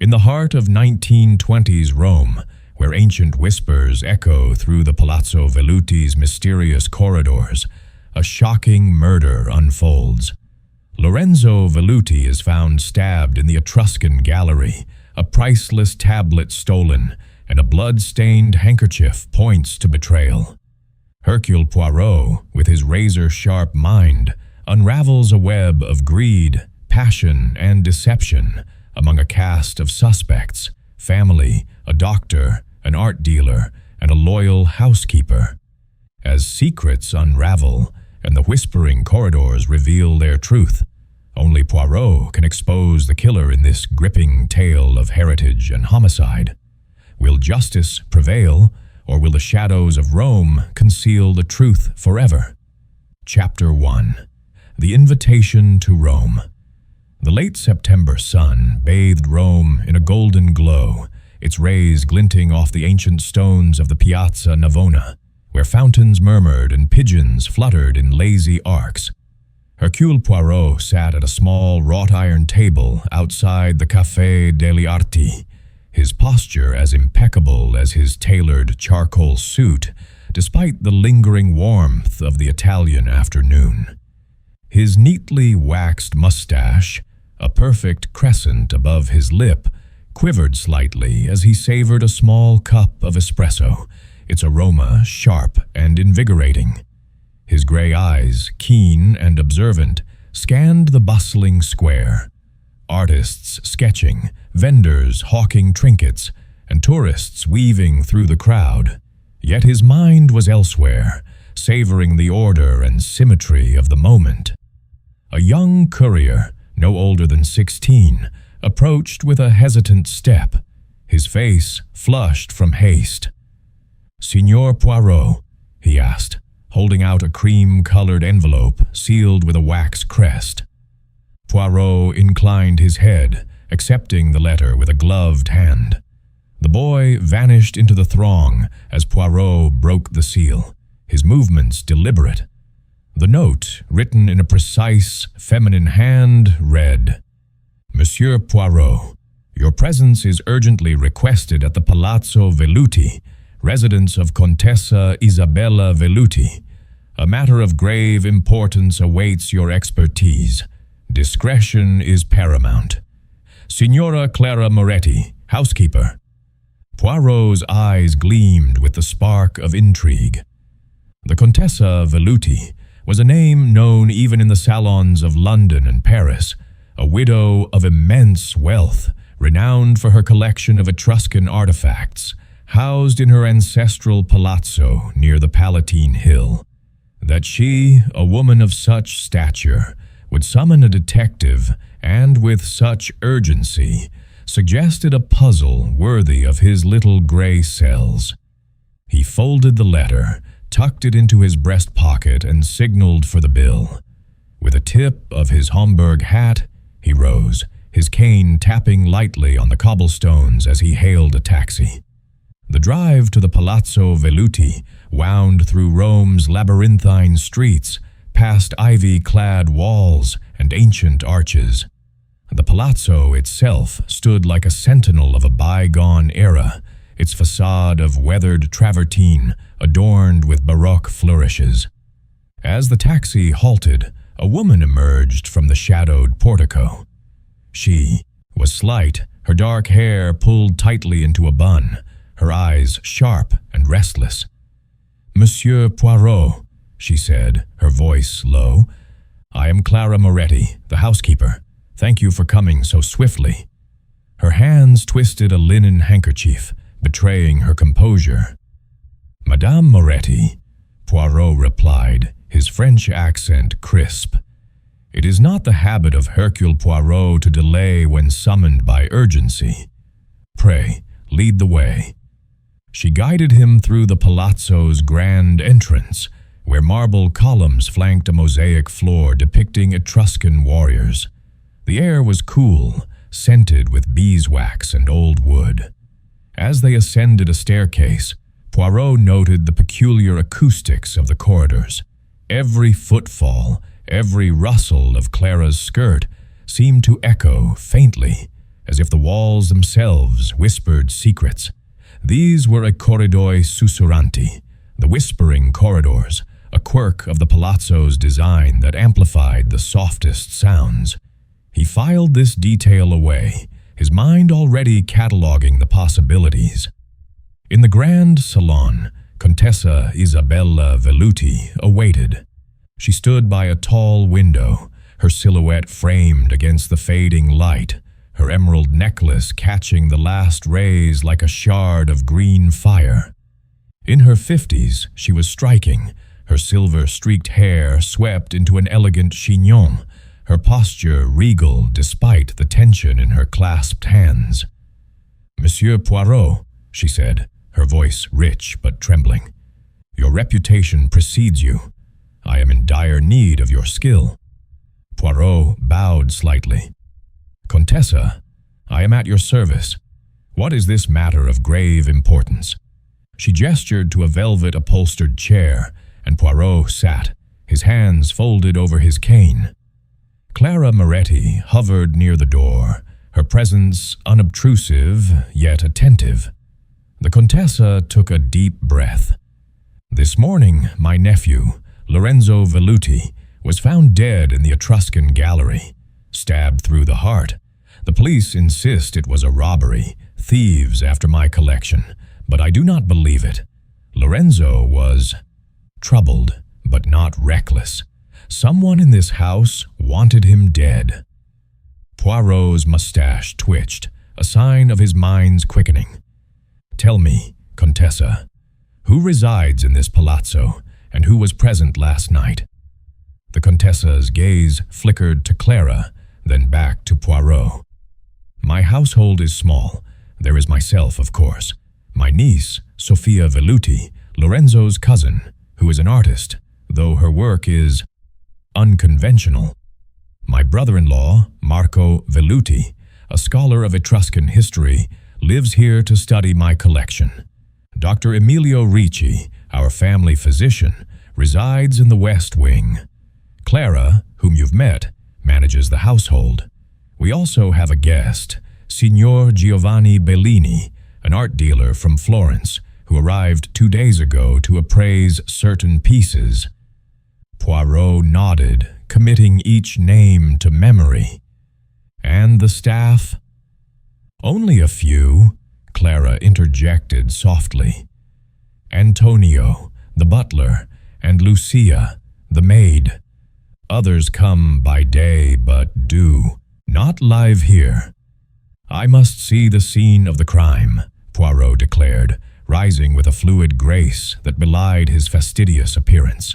In the heart of 1920s Rome, where ancient whispers echo through the Palazzo Velluti's mysterious corridors, a shocking murder unfolds. Lorenzo Velluti is found stabbed in the Etruscan gallery, a priceless tablet stolen, and a blood-stained handkerchief points to betrayal. Hercule Poirot, with his razor-sharp mind, unravels a web of greed, passion, and deception among a cast of suspects, family, a doctor, an art dealer, and a loyal housekeeper. As secrets unravel and the whispering corridors reveal their truth, only Poirot can expose the killer in this gripping tale of heritage and homicide. Will justice prevail, or will the shadows of Rome conceal the truth forever? Chapter 1. The Invitation to Rome. The late September sun bathed Rome in a golden glow, its rays glinting off the ancient stones of the Piazza Navona, where fountains murmured and pigeons fluttered in lazy arcs. Hercule Poirot sat at a small wrought-iron table outside the Café degli Arti, his posture as impeccable as his tailored charcoal suit, despite the lingering warmth of the Italian afternoon. His neatly waxed mustache, a perfect crescent above his lip, quivered slightly as he savored a small cup of espresso, its aroma sharp and invigorating. His gray eyes, keen and observant, scanned the bustling square. Artists sketching, vendors hawking trinkets, and tourists weaving through the crowd. Yet his mind was elsewhere, savoring the order and symmetry of the moment. A young courier, no older than 16, approached with a hesitant step, his face flushed from haste. "Signor Poirot," he asked, holding out a cream-colored envelope sealed with a wax crest. Poirot inclined his head, accepting the letter with a gloved hand. The boy vanished into the throng as Poirot broke the seal, his movements deliberate. The note, written in a precise, feminine hand, read, "Monsieur Poirot, your presence is urgently requested at the Palazzo Velluti, residence of Contessa Isabella Velluti. A matter of grave importance awaits your expertise. Discretion is paramount. Signora Clara Moretti, housekeeper." Poirot's eyes gleamed with the spark of intrigue. The Contessa Velluti was a name known even in the salons of London and Paris, a widow of immense wealth, renowned for her collection of Etruscan artifacts, housed in her ancestral palazzo near the Palatine Hill. That she, a woman of such stature, would summon a detective, and with such urgency, suggested a puzzle worthy of his little gray cells. He folded the letter, tucked it into his breast pocket, and signaled for the bill. With a tip of his Homburg hat, he rose, his cane tapping lightly on the cobblestones as he hailed a taxi. The drive to the Palazzo Velluti wound through Rome's labyrinthine streets, past ivy-clad walls and ancient arches. The palazzo itself stood like a sentinel of a bygone era, its facade of weathered travertine adorned with Baroque flourishes. As the taxi halted, a woman emerged from the shadowed portico. She was slight, her dark hair pulled tightly into a bun, her eyes sharp and restless. "Monsieur Poirot," she said, her voice low, "I am Clara Moretti, the housekeeper. Thank you for coming so swiftly." Her hands twisted a linen handkerchief, betraying her composure. "Madame Moretti," Poirot replied, his French accent crisp. It is not the habit of Hercule Poirot to delay when summoned by urgency. "Pray, lead the way." She guided him through the palazzo's grand entrance, where marble columns flanked a mosaic floor depicting Etruscan warriors. The air was cool, scented with beeswax and old wood. As they ascended a staircase, Poirot noted the peculiar acoustics of the corridors. Every footfall, every rustle of Clara's skirt seemed to echo faintly, as if the walls themselves whispered secrets. These were a corridoi sussurranti, the whispering corridors, a quirk of the palazzo's design that amplified the softest sounds. He filed this detail away, his mind already cataloging the possibilities. In the grand salon, Contessa Isabella Velluti awaited. She stood by a tall window, her silhouette framed against the fading light, her emerald necklace catching the last rays like a shard of green fire. In her 50s, she was striking, her silver-streaked hair swept into an elegant chignon, her posture regal despite the tension in her clasped hands. "Monsieur Poirot," she said, her voice rich but trembling, "your reputation precedes you. I am in dire need of your skill." Poirot bowed slightly. "Contessa, I am at your service. What is this matter of grave importance?" She gestured to a velvet-upholstered chair, and Poirot sat, his hands folded over his cane. Clara Moretti hovered near the door, her presence unobtrusive yet attentive. The Contessa took a deep breath. "This morning, my nephew, Lorenzo Velluti, was found dead in the Etruscan gallery, stabbed through the heart. The police insist it was a robbery, thieves after my collection, but I do not believe it. Lorenzo was troubled, but not reckless. Someone in this house wanted him dead." Poirot's mustache twitched, a sign of his mind's quickening. "Tell me, Contessa, who resides in this palazzo, and who was present last night?" The Contessa's gaze flickered to Clara, then back to Poirot. "My household is small. There is myself, of course. My niece, Sophia Velluti, Lorenzo's cousin, who is an artist, though her work is unconventional. My brother-in-law, Marco Velluti, a scholar of Etruscan history, lives here to study my collection. Dr. Emilio Ricci, our family physician, resides in the West Wing. Clara, whom you've met, manages the household. We also have a guest, Signor Giovanni Bellini, an art dealer from Florence, who arrived 2 days ago to appraise certain pieces." Poirot nodded, committing each name to memory. "And the staff?" "Only a few," Clara interjected softly. "Antonio, the butler, and Lucia, the maid. Others come by day but do not live here." "I must see the scene of the crime," Poirot declared, rising with a fluid grace that belied his fastidious appearance.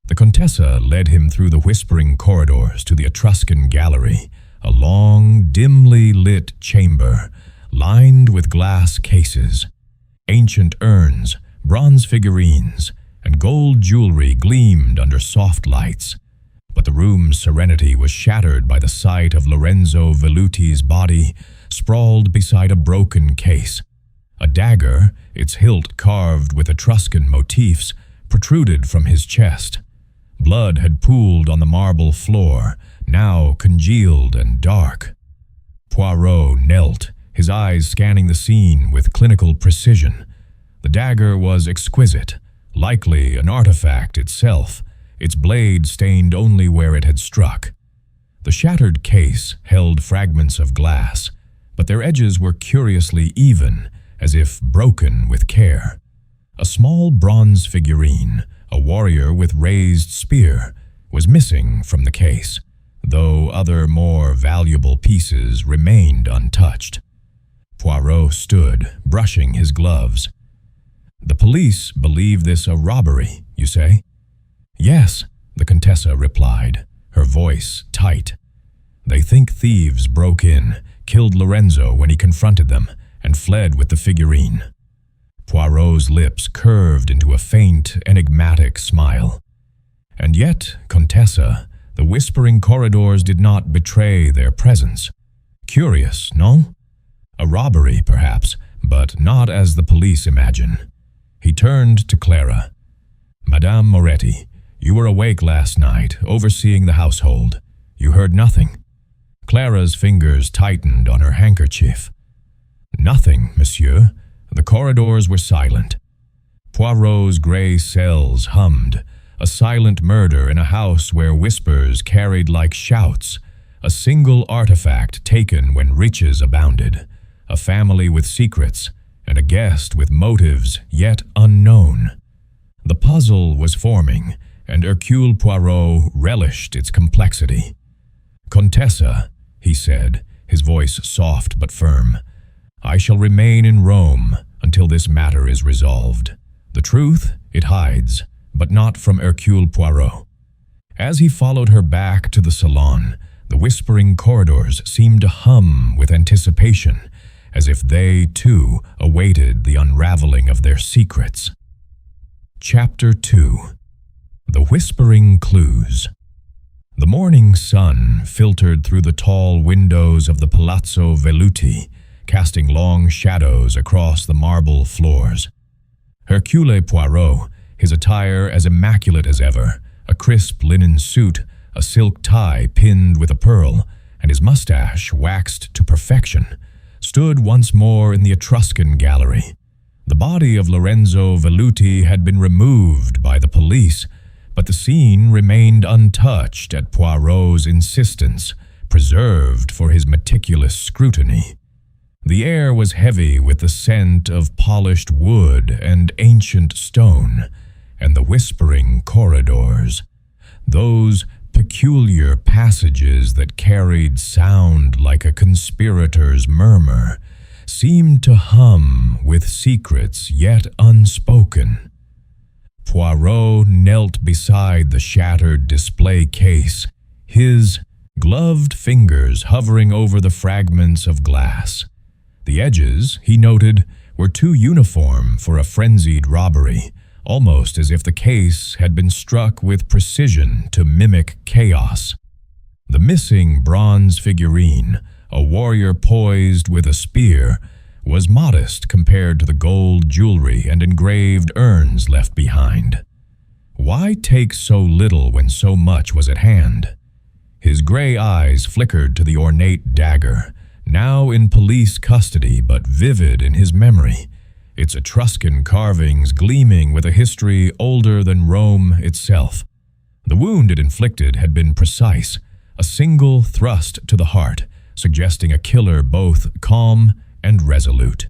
The Contessa led him through the whispering corridors to the Etruscan gallery, a long, dimly lit chamber, lined with glass cases. Ancient urns, bronze figurines, and gold jewelry gleamed under soft lights. But the room's serenity was shattered by the sight of Lorenzo Velluti's body sprawled beside a broken case. A dagger, its hilt carved with Etruscan motifs, protruded from his chest. Blood had pooled on the marble floor, now congealed and dark. Poirot knelt, his eyes scanning the scene with clinical precision. The dagger was exquisite, likely an artifact itself, its blade stained only where it had struck. The shattered case held fragments of glass, but their edges were curiously even, as if broken with care. A small bronze figurine, a warrior with raised spear, was missing from the case, though other more valuable pieces remained untouched. Poirot stood, brushing his gloves. "The police believe this a robbery, you say?" "Yes," the Contessa replied, her voice tight. "They think thieves broke in, killed Lorenzo when he confronted them, and fled with the figurine." Poirot's lips curved into a faint, enigmatic smile. "And yet, Contessa, the whispering corridors did not betray their presence. Curious, no? A robbery, perhaps, but not as the police imagine." He turned to Clara. "Madame Moretti, you were awake last night, overseeing the household. You heard nothing?" Clara's fingers tightened on her handkerchief. "Nothing, monsieur." The corridors were silent. Poirot's gray cells hummed, a silent murder in a house where whispers carried like shouts, a single artifact taken when riches abounded, a family with secrets, and a guest with motives yet unknown. The puzzle was forming, and Hercule Poirot relished its complexity. "Contessa," he said, his voice soft but firm, "I shall remain in Rome until this matter is resolved. The truth it hides, but not from Hercule Poirot." As he followed her back to the salon, the whispering corridors seemed to hum with anticipation, as if they, too, awaited the unraveling of their secrets. Chapter 2. The Whispering Clues. The morning sun filtered through the tall windows of the Palazzo Velluti, casting long shadows across the marble floors. Hercule Poirot, his attire as immaculate as ever, a crisp linen suit, a silk tie pinned with a pearl, and his mustache waxed to perfection, stood once more in the Etruscan gallery. The body of Lorenzo Velluti had been removed by the police, but the scene remained untouched at Poirot's insistence, preserved for his meticulous scrutiny. The air was heavy with the scent of polished wood and ancient stone, and the whispering corridors, those peculiar passages that carried sound like a conspirator's murmur, seemed to hum with secrets yet unspoken. Poirot knelt beside the shattered display case, his gloved fingers hovering over the fragments of glass. The edges, he noted, were too uniform for a frenzied robbery, almost as if the case had been struck with precision to mimic chaos. The missing bronze figurine, a warrior poised with a spear, was modest compared to the gold jewelry and engraved urns left behind. Why take so little when so much was at hand? His gray eyes flickered to the ornate dagger, now in police custody but vivid in his memory, its Etruscan carvings gleaming with a history older than Rome itself. The wound it inflicted had been precise, a single thrust to the heart, suggesting a killer both calm and resolute.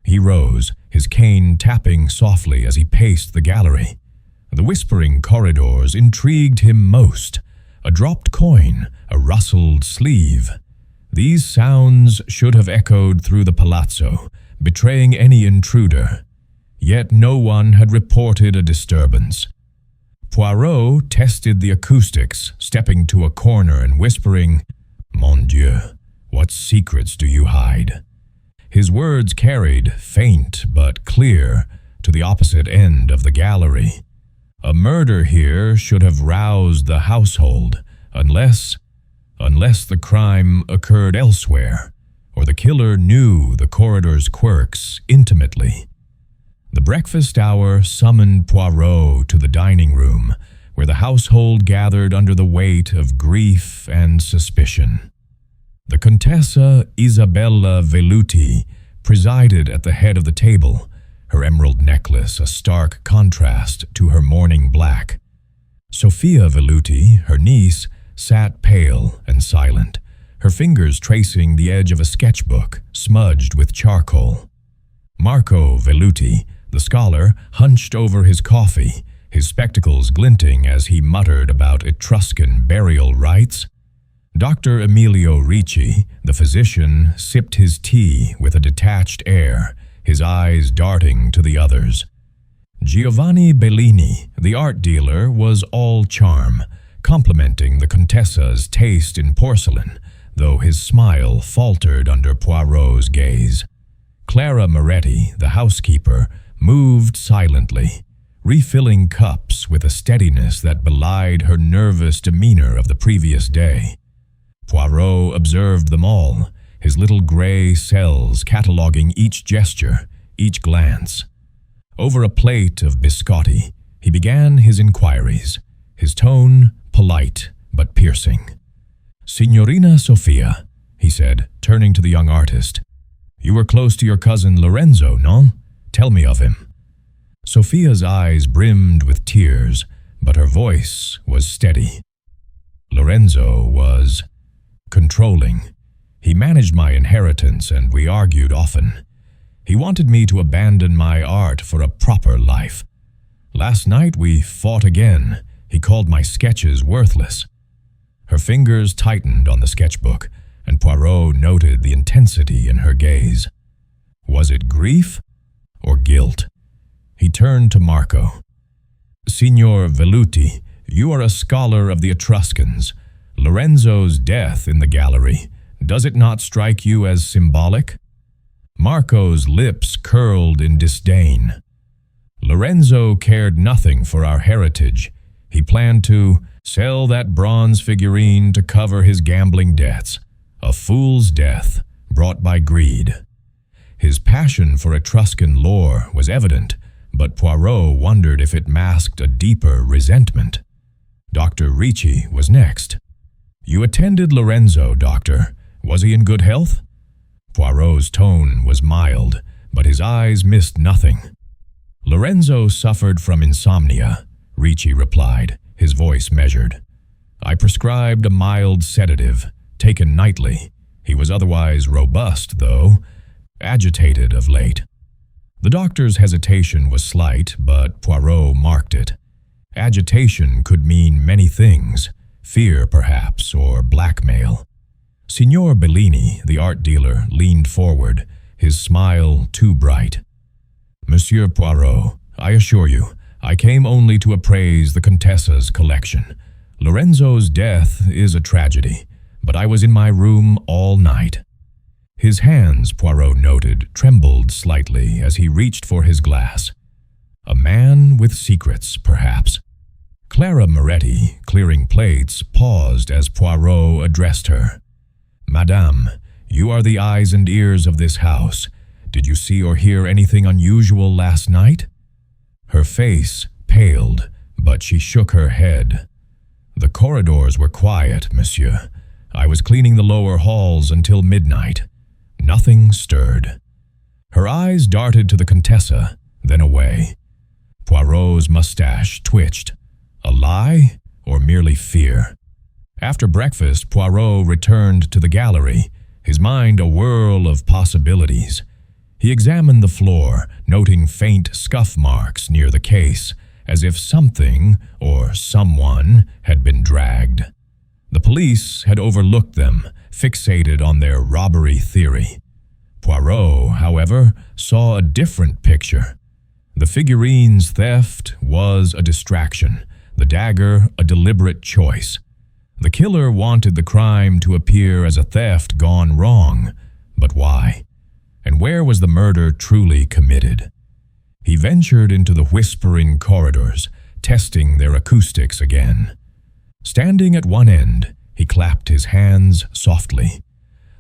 He rose, his cane tapping softly as he paced the gallery. The whispering corridors intrigued him most. A dropped coin, a rustled sleeve. These sounds should have echoed through the palazzo, betraying any intruder. Yet no one had reported a disturbance. Poirot tested the acoustics, stepping to a corner and whispering, "Mon Dieu, what secrets do you hide?" His words carried, faint but clear, to the opposite end of the gallery. A murder here should have roused the household, unless the crime occurred elsewhere, or the killer knew the corridor's quirks intimately. The breakfast hour summoned Poirot to the dining room, where the household gathered under the weight of grief and suspicion. The Contessa Isabella Velluti presided at the head of the table, her emerald necklace a stark contrast to her mourning black. Sophia Velluti, her niece, sat pale and silent, her fingers tracing the edge of a sketchbook smudged with charcoal. Marco Velluti, the scholar, hunched over his coffee, his spectacles glinting as he muttered about Etruscan burial rites. Dr. Emilio Ricci, the physician, sipped his tea with a detached air, his eyes darting to the others. Giovanni Bellini, the art dealer, was all charm, complimenting the Contessa's taste in porcelain, though his smile faltered under Poirot's gaze. Clara Moretti, the housekeeper, moved silently, refilling cups with a steadiness that belied her nervous demeanor of the previous day. Poirot observed them all, his little gray cells cataloging each gesture, each glance. Over a plate of biscotti, he began his inquiries, his tone polite but piercing. "Signorina Sofia," he said, turning to the young artist. "You were close to your cousin Lorenzo, no? Tell me of him." Sofia's eyes brimmed with tears, but her voice was steady. "Lorenzo was controlling. He managed my inheritance and we argued often. He wanted me to abandon my art for a proper life. Last night we fought again. He called my sketches worthless." Her fingers tightened on the sketchbook, and Poirot noted the intensity in her gaze. Was it grief or guilt? He turned to Marco. "Signor Velluti, you are a scholar of the Etruscans. Lorenzo's death in the gallery, does it not strike you as symbolic?" Marco's lips curled in disdain. "Lorenzo cared nothing for our heritage. He planned to sell that bronze figurine to cover his gambling debts. A fool's death, brought by greed." His passion for Etruscan lore was evident, but Poirot wondered if it masked a deeper resentment. Dr. Ricci was next. "You attended Lorenzo, doctor. Was he in good health?" Poirot's tone was mild, but his eyes missed nothing. "Lorenzo suffered from insomnia," Ricci replied, his voice measured. "I prescribed a mild sedative, taken nightly. He was otherwise robust, though agitated of late." The doctor's hesitation was slight, but Poirot marked it. Agitation could mean many things, fear perhaps, or blackmail. Signor Bellini, the art dealer, leaned forward, his smile too bright. "Monsieur Poirot, I assure you, I came only to appraise the Contessa's collection. Lorenzo's death is a tragedy, but I was in my room all night." His hands, Poirot noted, trembled slightly as he reached for his glass. A man with secrets, perhaps. Clara Moretti, clearing plates, paused as Poirot addressed her. "Madame, you are the eyes and ears of this house. Did you see or hear anything unusual last night?" Her face paled, but she shook her head. "The corridors were quiet, monsieur. I was cleaning the lower halls until midnight. Nothing stirred." Her eyes darted to the Contessa, then away. Poirot's mustache twitched. A lie or merely fear? After breakfast, Poirot returned to the gallery, his mind a whirl of possibilities. He examined the floor, noting faint scuff marks near the case, as if something or someone had been dragged. The police had overlooked them, fixated on their robbery theory. Poirot, however, saw a different picture. The figurine's theft was a distraction, the dagger a deliberate choice. The killer wanted the crime to appear as a theft gone wrong, but why? And where was the murder truly committed? He ventured into the whispering corridors, testing their acoustics again. Standing at one end, he clapped his hands softly.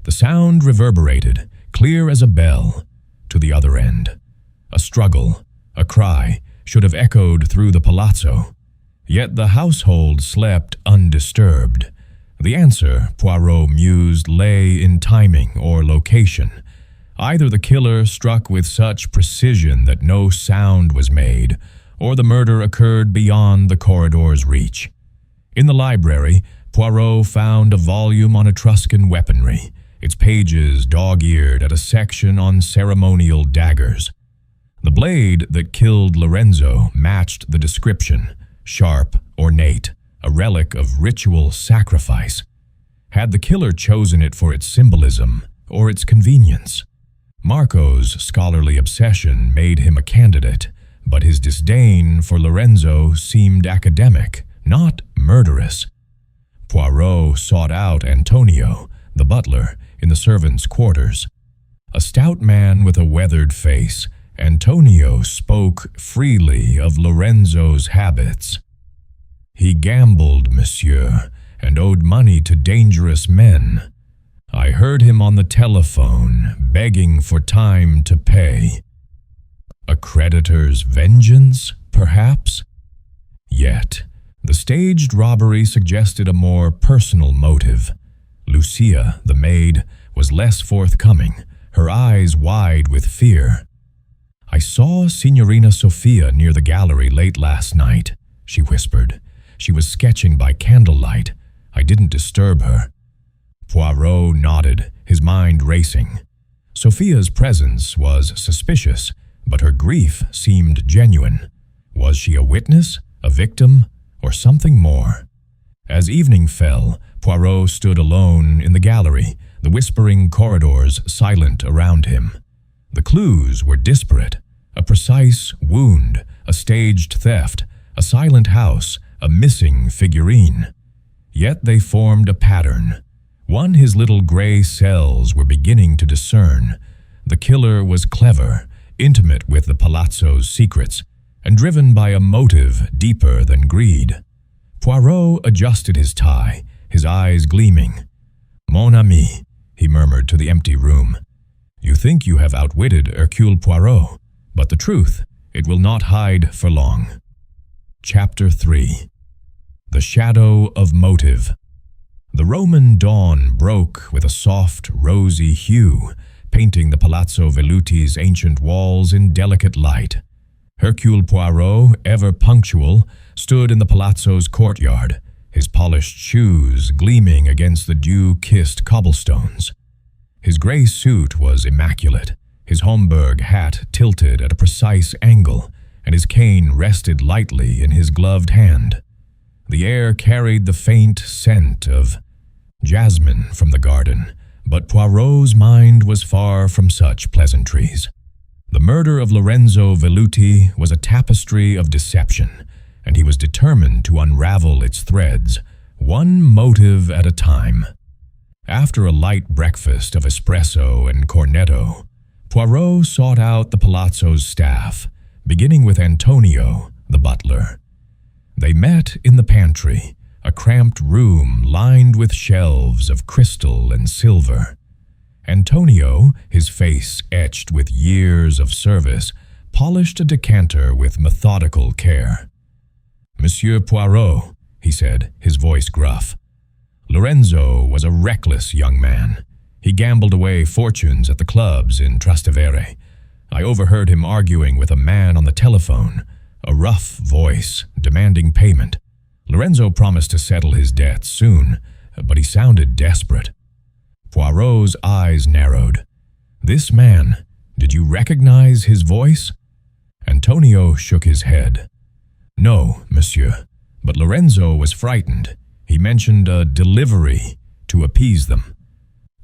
The sound reverberated, clear as a bell, to the other end. A struggle, a cry, should have echoed through the palazzo. Yet the household slept undisturbed. The answer, Poirot mused, lay in timing or location. Either the killer struck with such precision that no sound was made, or the murder occurred beyond the corridor's reach. In the library, Poirot found a volume on Etruscan weaponry, its pages dog-eared at a section on ceremonial daggers. The blade that killed Lorenzo matched the description, sharp, ornate, a relic of ritual sacrifice. Had the killer chosen it for its symbolism or its convenience? Marco's scholarly obsession made him a candidate, but his disdain for Lorenzo seemed academic, not murderous. Poirot sought out Antonio, the butler, in the servants' quarters. A stout man with a weathered face, Antonio spoke freely of Lorenzo's habits. "He gambled, monsieur, and owed money to dangerous men. I heard him on the telephone, begging for time to pay. A creditor's vengeance, perhaps? Yet, the staged robbery suggested a more personal motive. Lucia, the maid, was less forthcoming, her eyes wide with fear. "I saw Signorina Sofia near the gallery late last night," she whispered. "She was sketching by candlelight. I didn't disturb her." Poirot nodded, his mind racing. Sophia's presence was suspicious, but her grief seemed genuine. Was she a witness, a victim, or something more? As evening fell, Poirot stood alone in the gallery, the whispering corridors silent around him. The clues were disparate: a precise wound, a staged theft, a silent house, a missing figurine. Yet they formed a pattern. One his little gray cells were beginning to discern. The killer was clever, intimate with the palazzo's secrets, and driven by a motive deeper than greed. Poirot adjusted his tie, his eyes gleaming. "Mon ami," he murmured to the empty room, "you think you have outwitted Hercule Poirot, but the truth, it will not hide for long." Chapter 3. The Shadow of Motive. The Roman dawn broke with a soft, rosy hue, painting the Palazzo Veluti's ancient walls in delicate light. Hercule Poirot, ever punctual, stood in the palazzo's courtyard, his polished shoes gleaming against the dew-kissed cobblestones. His gray suit was immaculate, his Homburg hat tilted at a precise angle, and his cane rested lightly in his gloved hand. The air carried the faint scent of jasmine from the garden, but Poirot's mind was far from such pleasantries. The murder of Lorenzo Veluti was a tapestry of deception, and he was determined to unravel its threads, one motive at a time. After a light breakfast of espresso and cornetto, Poirot sought out the palazzo's staff, beginning with Antonio, the butler. They met in the pantry, a cramped room lined with shelves of crystal and silver. Antonio, his face etched with years of service, polished a decanter with methodical care. "Monsieur Poirot," he said, his voice gruff. "Lorenzo was a reckless young man. He gambled away fortunes at the clubs in Trastevere. I overheard him arguing with a man on the telephone, a rough voice demanding payment. Lorenzo promised to settle his debts soon, but he sounded desperate." Poirot's eyes narrowed. "This man, did you recognize his voice?" Antonio shook his head. "No, monsieur, but Lorenzo was frightened. He mentioned a delivery to appease them."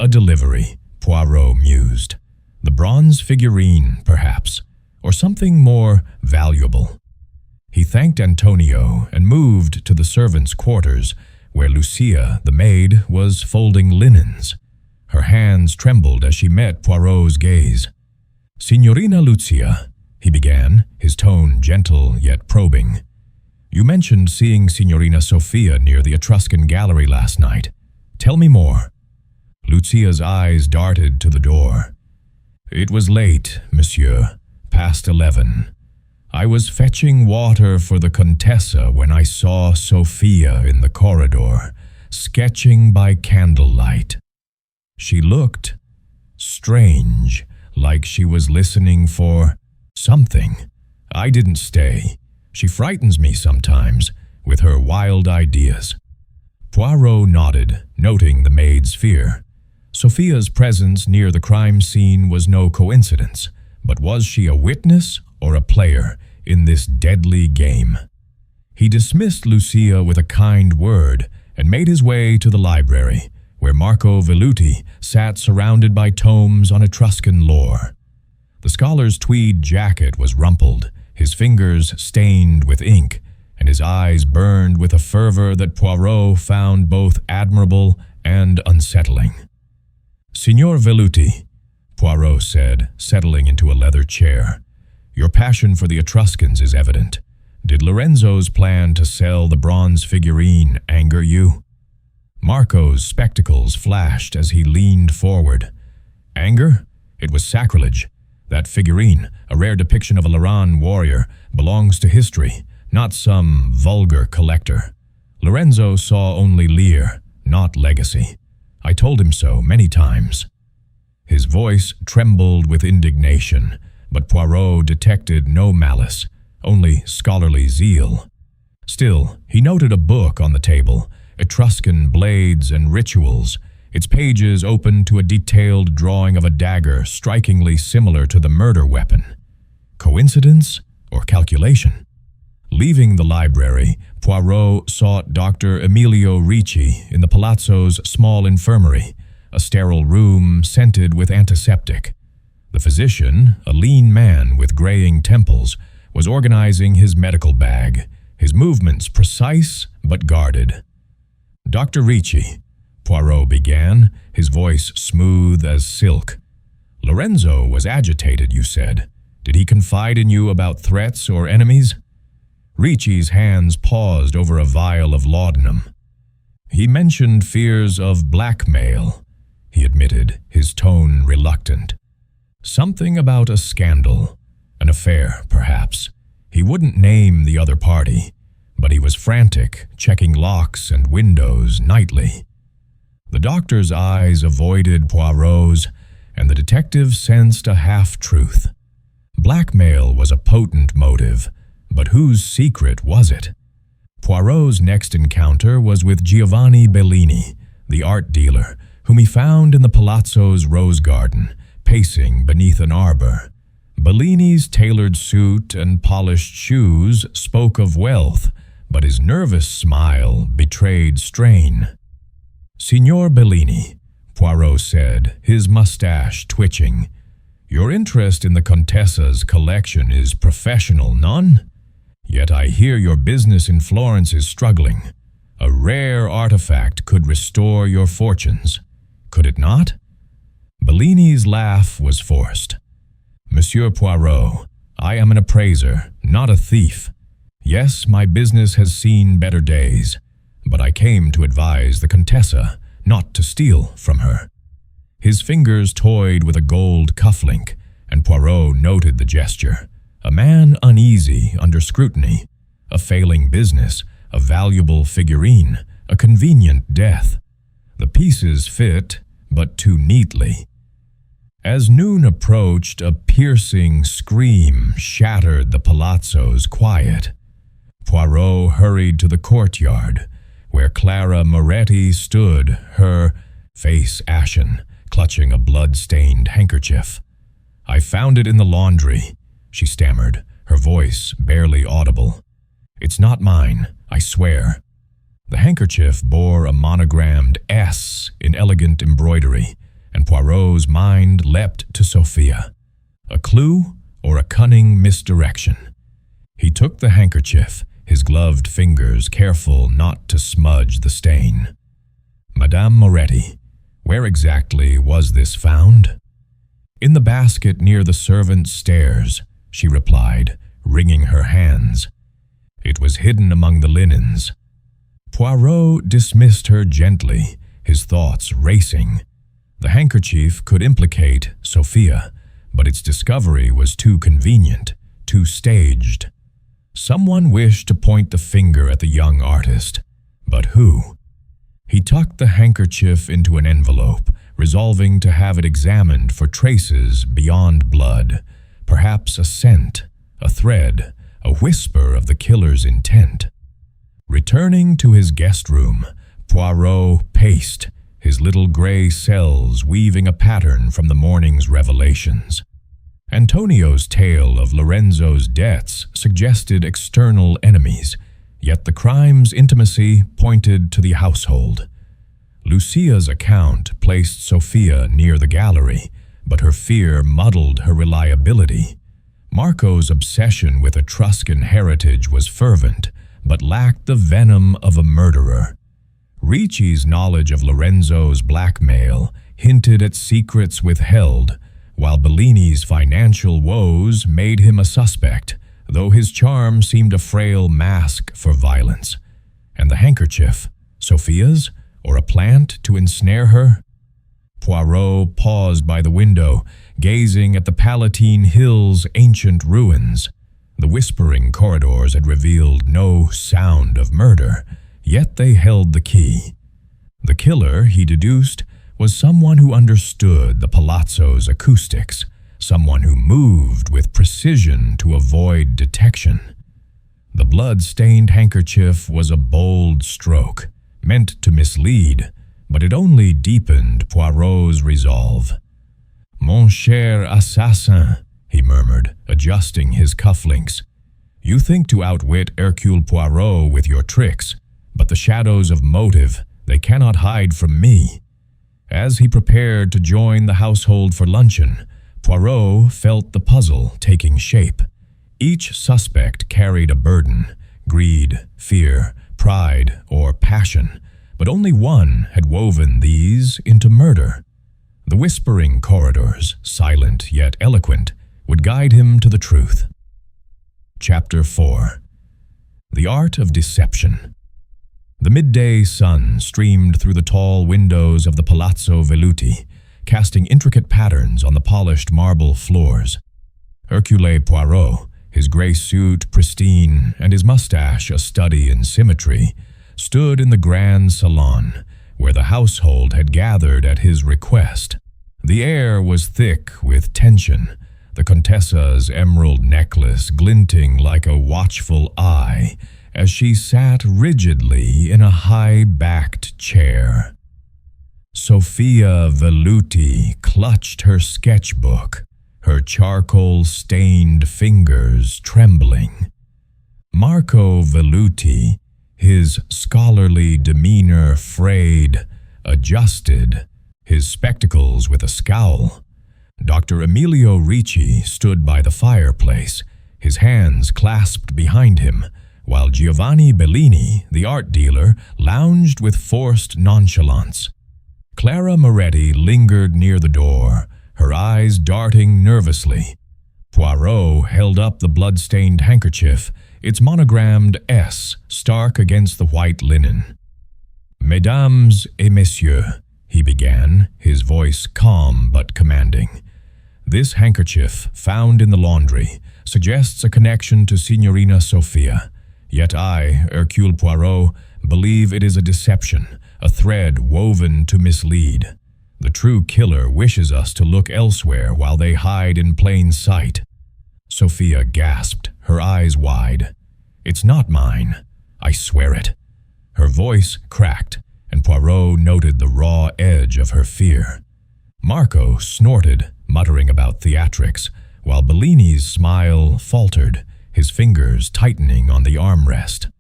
"A delivery," Poirot mused. "The bronze figurine, perhaps, or something more valuable." He thanked Antonio and moved to the servants' quarters, where Lucia, the maid, was folding linens. Her hands trembled as she met Poirot's gaze. "Signorina Lucia," he began, his tone gentle yet probing. "You mentioned seeing Signorina Sofia near the Etruscan gallery last night. Tell me more." Lucia's eyes darted to the door. "It was late, monsieur, past 11. I was fetching water for the Contessa when I saw Sofia in the corridor, sketching by candlelight. She looked strange, like she was listening for something. I didn't stay. She frightens me sometimes, with her wild ideas." Poirot nodded, noting the maid's fear. Sofia's presence near the crime scene was no coincidence, but was she a witness or a player in this deadly game? He dismissed Lucia with a kind word and made his way to the library, where Marco Veluti sat surrounded by tomes on Etruscan lore. The scholar's tweed jacket was rumpled, his fingers stained with ink, and his eyes burned with a fervor that Poirot found both admirable and unsettling. "Signor Veluti," Poirot said, settling into a leather chair, "your passion for the Etruscans is evident. Did Lorenzo's plan to sell the bronze figurine anger you?" Marco's spectacles flashed as he leaned forward. "Anger? It was sacrilege. That figurine, a rare depiction of a Lorraine warrior, belongs to history, not some vulgar collector. Lorenzo saw only Lear, not legacy. I told him so many times." His voice trembled with indignation, but Poirot detected no malice, only scholarly zeal. Still, he noted a book on the table, Etruscan Blades and Rituals, its pages open to a detailed drawing of a dagger strikingly similar to the murder weapon. Coincidence or calculation? Leaving the library, Poirot sought Dr. Emilio Ricci in the Palazzo's small infirmary, a sterile room scented with antiseptic. The physician, a lean man with graying temples, was organizing his medical bag, his movements precise but guarded. "Dr. Ricci," Poirot began, his voice smooth as silk. "Lorenzo was agitated, you said. Did he confide in you about threats or enemies?" Ricci's hands paused over a vial of laudanum. "He mentioned fears of blackmail," he admitted, his tone reluctant. "Something about a scandal, an affair, perhaps. He wouldn't name the other party, but he was frantic, checking locks and windows nightly." The doctor's eyes avoided Poirot's, and the detective sensed a half-truth. Blackmail was a potent motive, but whose secret was it? Poirot's next encounter was with Giovanni Bellini, the art dealer, whom he found in the Palazzo's rose garden, pacing beneath an arbor. Bellini's tailored suit and polished shoes spoke of wealth, but his nervous smile betrayed strain. "Signor Bellini," Poirot said, his mustache twitching, "your interest in the Contessa's collection is professional, none? Yet I hear your business in Florence is struggling. A rare artifact could restore your fortunes. Could it not?" Bellini's laugh was forced. "Monsieur Poirot, I am an appraiser, not a thief. Yes, my business has seen better days, but I came to advise the Contessa, not to steal from her." His fingers toyed with a gold cufflink, and Poirot noted the gesture. A man uneasy under scrutiny, a failing business, a valuable figurine, a convenient death. The pieces fit, but too neatly. As noon approached, a piercing scream shattered the Palazzo's quiet. Poirot hurried to the courtyard, where Clara Moretti stood, her face ashen, clutching a blood-stained handkerchief. "I found it in the laundry," she stammered, her voice barely audible. "It's not mine, I swear." The handkerchief bore a monogrammed S in elegant embroidery, and Poirot's mind leapt to Sophia. A clue or a cunning misdirection? He took the handkerchief, his gloved fingers careful not to smudge the stain. "Madame Moretti, where exactly was this found?" "In the basket near the servants' stairs," she replied, wringing her hands. "It was hidden among the linens." Poirot dismissed her gently, his thoughts racing. The handkerchief could implicate Sophia, but its discovery was too convenient, too staged. Someone wished to point the finger at the young artist, but who? He tucked the handkerchief into an envelope, resolving to have it examined for traces beyond blood, perhaps a scent, a thread, a whisper of the killer's intent. Returning to his guest room, Poirot paced, his little gray cells weaving a pattern from the morning's revelations. Antonio's tale of Lorenzo's debts suggested external enemies, yet the crime's intimacy pointed to the household. Lucia's account placed Sophia near the gallery, but her fear muddled her reliability. Marco's obsession with Etruscan heritage was fervent, but lacked the venom of a murderer. Ricci's knowledge of Lorenzo's blackmail hinted at secrets withheld, while Bellini's financial woes made him a suspect, though his charm seemed a frail mask for violence. And the handkerchief, Sophia's, or a plant to ensnare her? Poirot paused by the window, gazing at the Palatine Hill's ancient ruins. The whispering corridors had revealed no sound of murder, yet they held the key. The killer, he deduced, was someone who understood the palazzo's acoustics, someone who moved with precision to avoid detection. The blood-stained handkerchief was a bold stroke, meant to mislead, but it only deepened Poirot's resolve. "Mon cher assassin," he murmured, adjusting his cufflinks. "You think to outwit Hercule Poirot with your tricks, but the shadows of motive, they cannot hide from me." As he prepared to join the household for luncheon, Poirot felt the puzzle taking shape. Each suspect carried a burden: greed, fear, pride, or passion, but only one had woven these into murder. The whispering corridors, silent yet eloquent, would guide him to the truth. Chapter 4. The Art of Deception. The midday sun streamed through the tall windows of the Palazzo Velluti, casting intricate patterns on the polished marble floors. Hercule Poirot, his gray suit pristine and his mustache a study in symmetry, stood in the grand salon, where the household had gathered at his request. The air was thick with tension, the Contessa's emerald necklace glinting like a watchful eye as she sat rigidly in a high-backed chair. Sophia Velluti clutched her sketchbook, her charcoal-stained fingers trembling. Marco Velluti, his scholarly demeanor frayed, adjusted, his spectacles with a scowl. Dr. Emilio Ricci stood by the fireplace, his hands clasped behind him, while Giovanni Bellini, the art dealer, lounged with forced nonchalance. Clara Moretti lingered near the door, her eyes darting nervously. Poirot held up the blood-stained handkerchief, its monogrammed S stark against the white linen. "Mesdames et messieurs," he began, his voice calm but commanding. "This handkerchief, found in the laundry, suggests a connection to Signorina Sophia. Yet I, Hercule Poirot, believe it is a deception, a thread woven to mislead. The true killer wishes us to look elsewhere while they hide in plain sight." Sophia gasped, her eyes wide. "It's not mine. I swear it." Her voice cracked, and Poirot noted the raw edge of her fear. Marco snorted, muttering about theatrics, while Bellini's smile faltered, his fingers tightening on the armrest.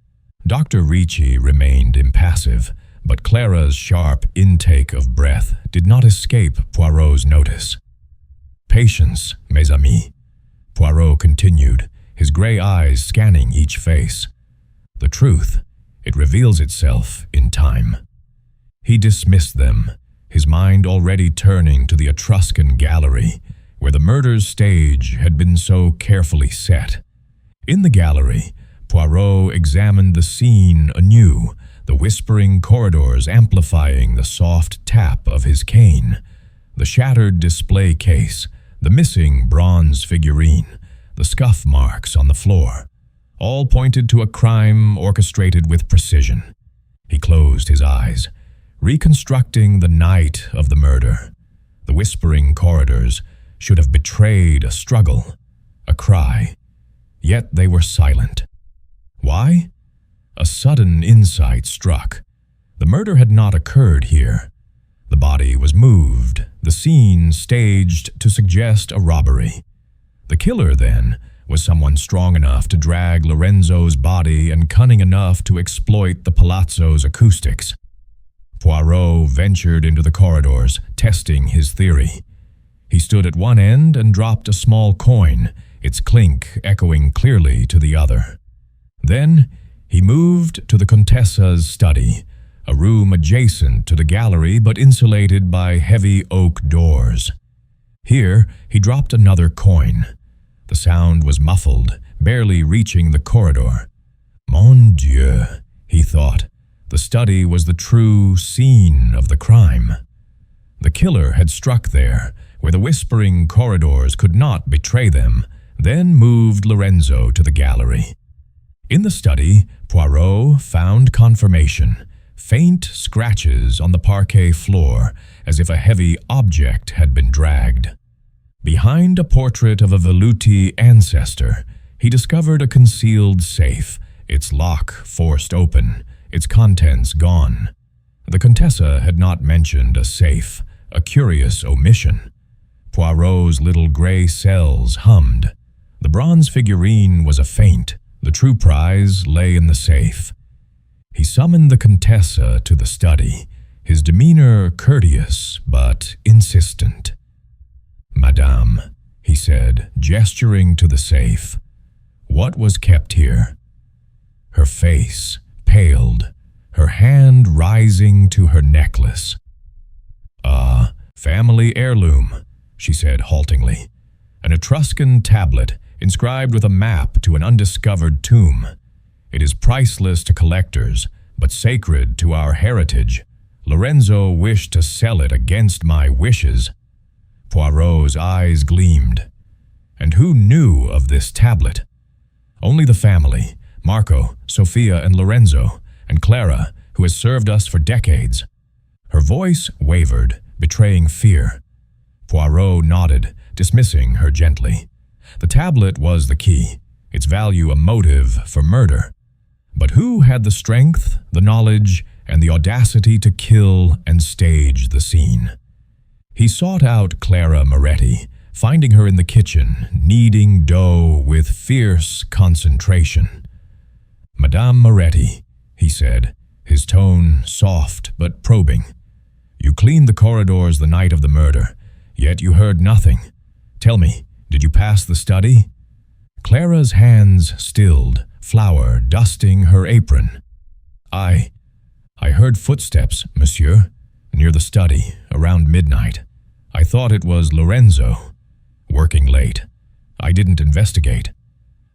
Dr. Ricci remained impassive, but Clara's sharp intake of breath did not escape Poirot's notice. "Patience, mes amis," Poirot continued, his gray eyes scanning each face. "The truth, it reveals itself in time." He dismissed them, his mind already turning to the Etruscan gallery, where the murder's stage had been so carefully set. In the gallery, Poirot examined the scene anew, the whispering corridors amplifying the soft tap of his cane, the shattered display case, the missing bronze figurine, the scuff marks on the floor. All pointed to a crime orchestrated with precision. He closed his eyes, reconstructing the night of the murder. The whispering corridors should have betrayed a struggle, a cry. Yet they were silent. Why? A sudden insight struck. The murder had not occurred here. The body was moved, the scene staged to suggest a robbery. The killer, then, was someone strong enough to drag Lorenzo's body and cunning enough to exploit the palazzo's acoustics. Poirot ventured into the corridors, testing his theory. He stood at one end and dropped a small coin, its clink echoing clearly to the other. Then he moved to the Contessa's study, a room adjacent to the gallery but insulated by heavy oak doors. Here he dropped another coin. The sound was muffled, barely reaching the corridor. Mon Dieu, he thought. The study was the true scene of the crime. The killer had struck there, where the whispering corridors could not betray them, then moved Lorenzo to the gallery. In the study, Poirot found confirmation. faint scratches on the parquet floor as if a heavy object had been dragged. Behind a portrait of a Veluti ancestor, he discovered a concealed safe, its lock forced open, its contents gone. The Contessa had not mentioned a safe, a curious omission. Poirot's little gray cells hummed. The bronze figurine was a feint. The true prize lay in the safe. He summoned the Contessa to the study, his demeanor courteous but insistent. "Madame," he said, gesturing to the safe, "what was kept here?" Her face paled, her hand rising to her necklace. "A family heirloom," she said haltingly. "An Etruscan tablet inscribed with a map to an undiscovered tomb. It is priceless to collectors, but sacred to our heritage. Lorenzo wished to sell it against my wishes." Poirot's eyes gleamed. "And who knew of this tablet?" "Only the family, Marco, Sophia, and Lorenzo, and Clara, who has served us for decades." Her voice wavered, betraying fear. Poirot nodded, dismissing her gently. The tablet was the key, its value a motive for murder. But who had the strength, the knowledge, and the audacity to kill and stage the scene? He sought out Clara Moretti, finding her in the kitchen, kneading dough with fierce concentration. "Madame Moretti," he said, his tone soft but probing. "You cleaned the corridors the night of the murder, yet you heard nothing. Tell me, did you pass the study?" Clara's hands stilled, flour dusting her apron. I heard footsteps, monsieur, near the study, around midnight. I thought it was Lorenzo. Working late. I didn't investigate."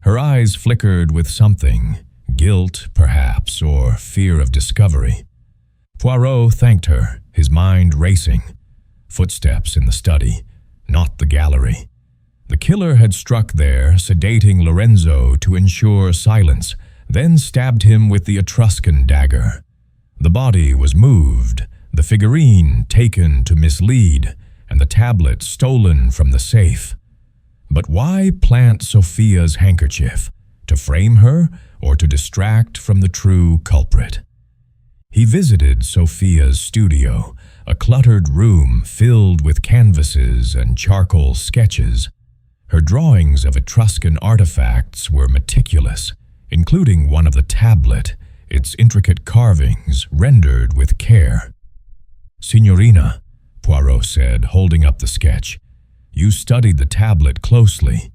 Her eyes flickered with something, guilt, perhaps, or fear of discovery. Poirot thanked her, his mind racing. Footsteps in the study, not the gallery. The killer had struck there, sedating Lorenzo to ensure silence, then stabbed him with the Etruscan dagger. The body was moved, the figurine taken to mislead, and the tablet stolen from the safe. But why plant Sophia's handkerchief? To frame her, or to distract from the true culprit? He visited Sophia's studio, a cluttered room filled with canvases and charcoal sketches. Her drawings of Etruscan artifacts were meticulous, including one of the tablet, its intricate carvings rendered with care. "Signorina," Poirot said, holding up the sketch, "you studied the tablet closely.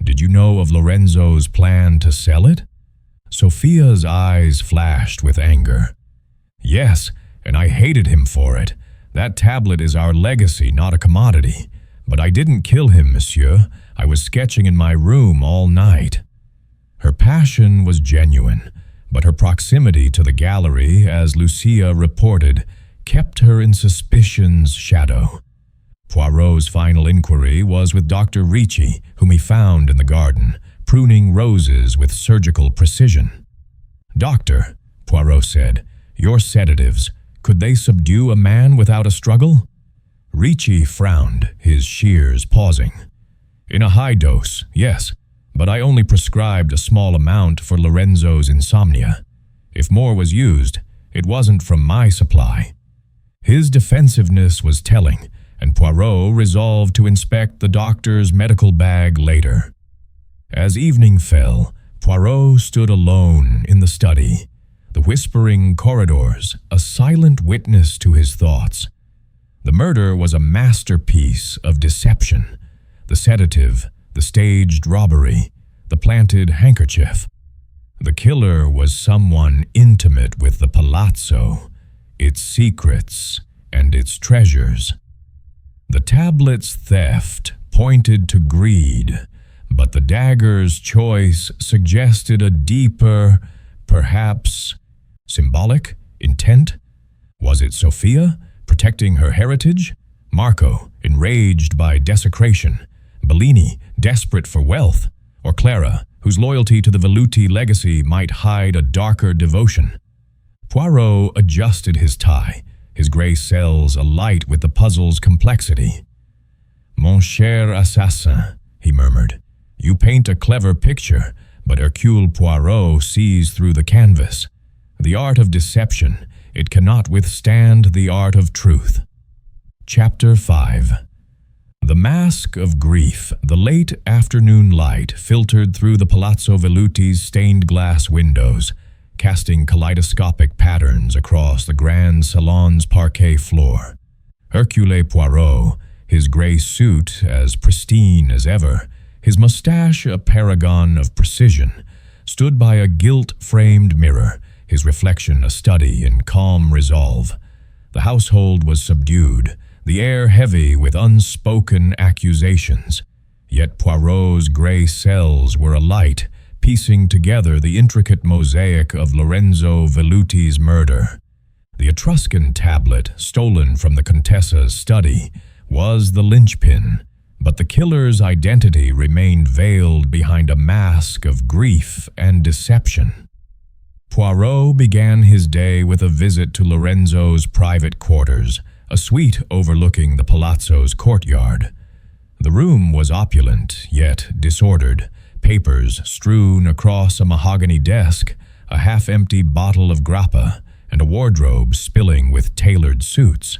Did you know of Lorenzo's plan to sell it?" Sophia's eyes flashed with anger. "Yes, and I hated him for it. That tablet is our legacy, not a commodity. But I didn't kill him, monsieur. I was sketching in my room all night." Her passion was genuine, but her proximity to the gallery, as Lucia reported, kept her in suspicion's shadow. Poirot's final inquiry was with Dr. Ricci, whom he found in the garden, pruning roses with surgical precision. "Doctor," Poirot said, "your sedatives, could they subdue a man without a struggle?" Ricci frowned, his shears pausing. "In a high dose, yes, but I only prescribed a small amount for Lorenzo's insomnia. If more was used, it wasn't from my supply." His defensiveness was telling, and Poirot resolved to inspect the doctor's medical bag later. As evening fell, Poirot stood alone in the study, the whispering corridors, a silent witness to his thoughts. The murder was a masterpiece of deception. The sedative, the staged robbery, the planted handkerchief. The killer was someone intimate with the palazzo, its secrets, and its treasures. The tablet's theft pointed to greed, but the dagger's choice suggested a deeper, perhaps symbolic, intent. Was it Sophia, protecting her heritage? Marco, enraged by desecration? Bellini, desperate for wealth? Or Clara, whose loyalty to the Veluti legacy might hide a darker devotion? Poirot adjusted his tie, his gray cells alight with the puzzle's complexity. "Mon cher assassin," he murmured, "you paint a clever picture, but Hercule Poirot sees through the canvas. The art of deception, it cannot withstand the art of truth." Chapter 5. The mask of grief, the late afternoon light filtered through the Palazzo Velluti's stained glass windows, casting kaleidoscopic patterns across the grand salon's parquet floor. Hercule Poirot, his gray suit as pristine as ever, his mustache a paragon of precision, stood by a gilt-framed mirror, his reflection a study in calm resolve. The household was subdued, the air heavy with unspoken accusations. Yet Poirot's gray cells were alight, piecing together the intricate mosaic of Lorenzo Velluti's murder. The Etruscan tablet, stolen from the Contessa's study, was the linchpin, but the killer's identity remained veiled behind a mask of grief and deception. Poirot began his day with a visit to Lorenzo's private quarters, a suite overlooking the palazzo's courtyard. The room was opulent, yet disordered, papers strewn across a mahogany desk, a half-empty bottle of grappa, and a wardrobe spilling with tailored suits.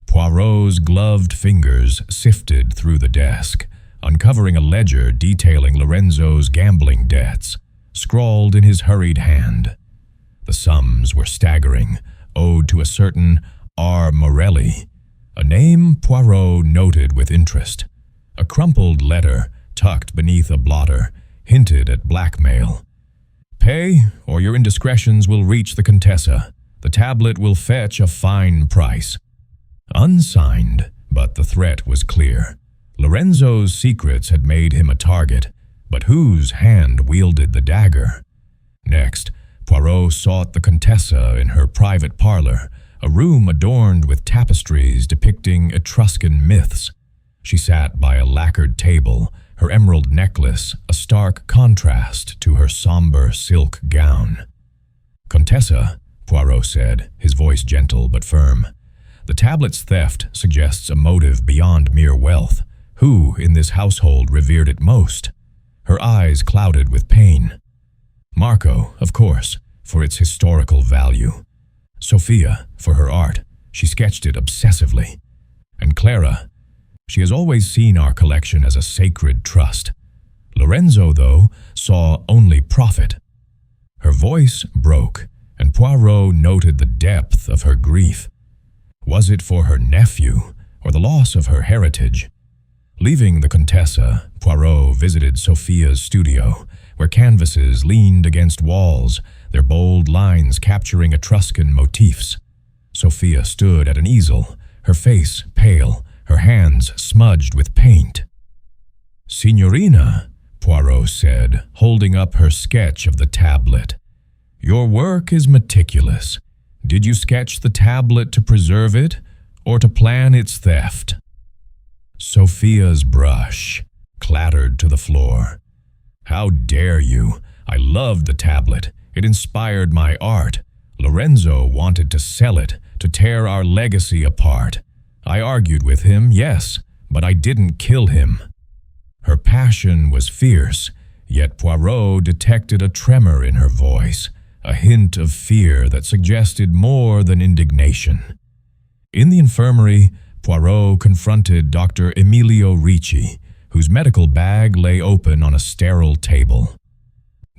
Poirot's gloved fingers sifted through the desk, uncovering a ledger detailing Lorenzo's gambling debts, scrawled in his hurried hand. The sums were staggering, owed to a certain R. Morelli, a name Poirot noted with interest. A crumpled letter, tucked beneath a blotter, hinted at blackmail. "Pay, or your indiscretions will reach the Contessa. The tablet will fetch a fine price." Unsigned, but the threat was clear. Lorenzo's secrets had made him a target, but whose hand wielded the dagger? Next, Poirot sought the Contessa in her private parlor, a room adorned with tapestries depicting Etruscan myths. She sat by a lacquered table, her emerald necklace a stark contrast to her somber silk gown. "Contessa," Poirot said, his voice gentle but firm, "the tablet's theft suggests a motive beyond mere wealth. Who in this household revered it most?" Her eyes clouded with pain. "Marco, of course, for its historical value. Sophia, for her art. She sketched it obsessively. And Clara. She has always seen our collection as a sacred trust. Lorenzo, though, saw only profit." Her voice broke, and Poirot noted the depth of her grief. Was it for her nephew, or the loss of her heritage? Leaving the Contessa, Poirot visited Sophia's studio, where canvases leaned against walls, their bold lines capturing Etruscan motifs. Sophia stood at an easel, her face pale, her hands smudged with paint. "Signorina," Poirot said, holding up her sketch of the tablet, "your work is meticulous. Did you sketch the tablet to preserve it, or to plan its theft?" Sophia's brush clattered to the floor. "How dare you? I loved the tablet. It inspired my art. Lorenzo wanted to sell it, to tear our legacy apart. I argued with him, yes, but I didn't kill him." Her passion was fierce, yet Poirot detected a tremor in her voice, a hint of fear that suggested more than indignation. In the infirmary, Poirot confronted Dr. Emilio Ricci, whose medical bag lay open on a sterile table.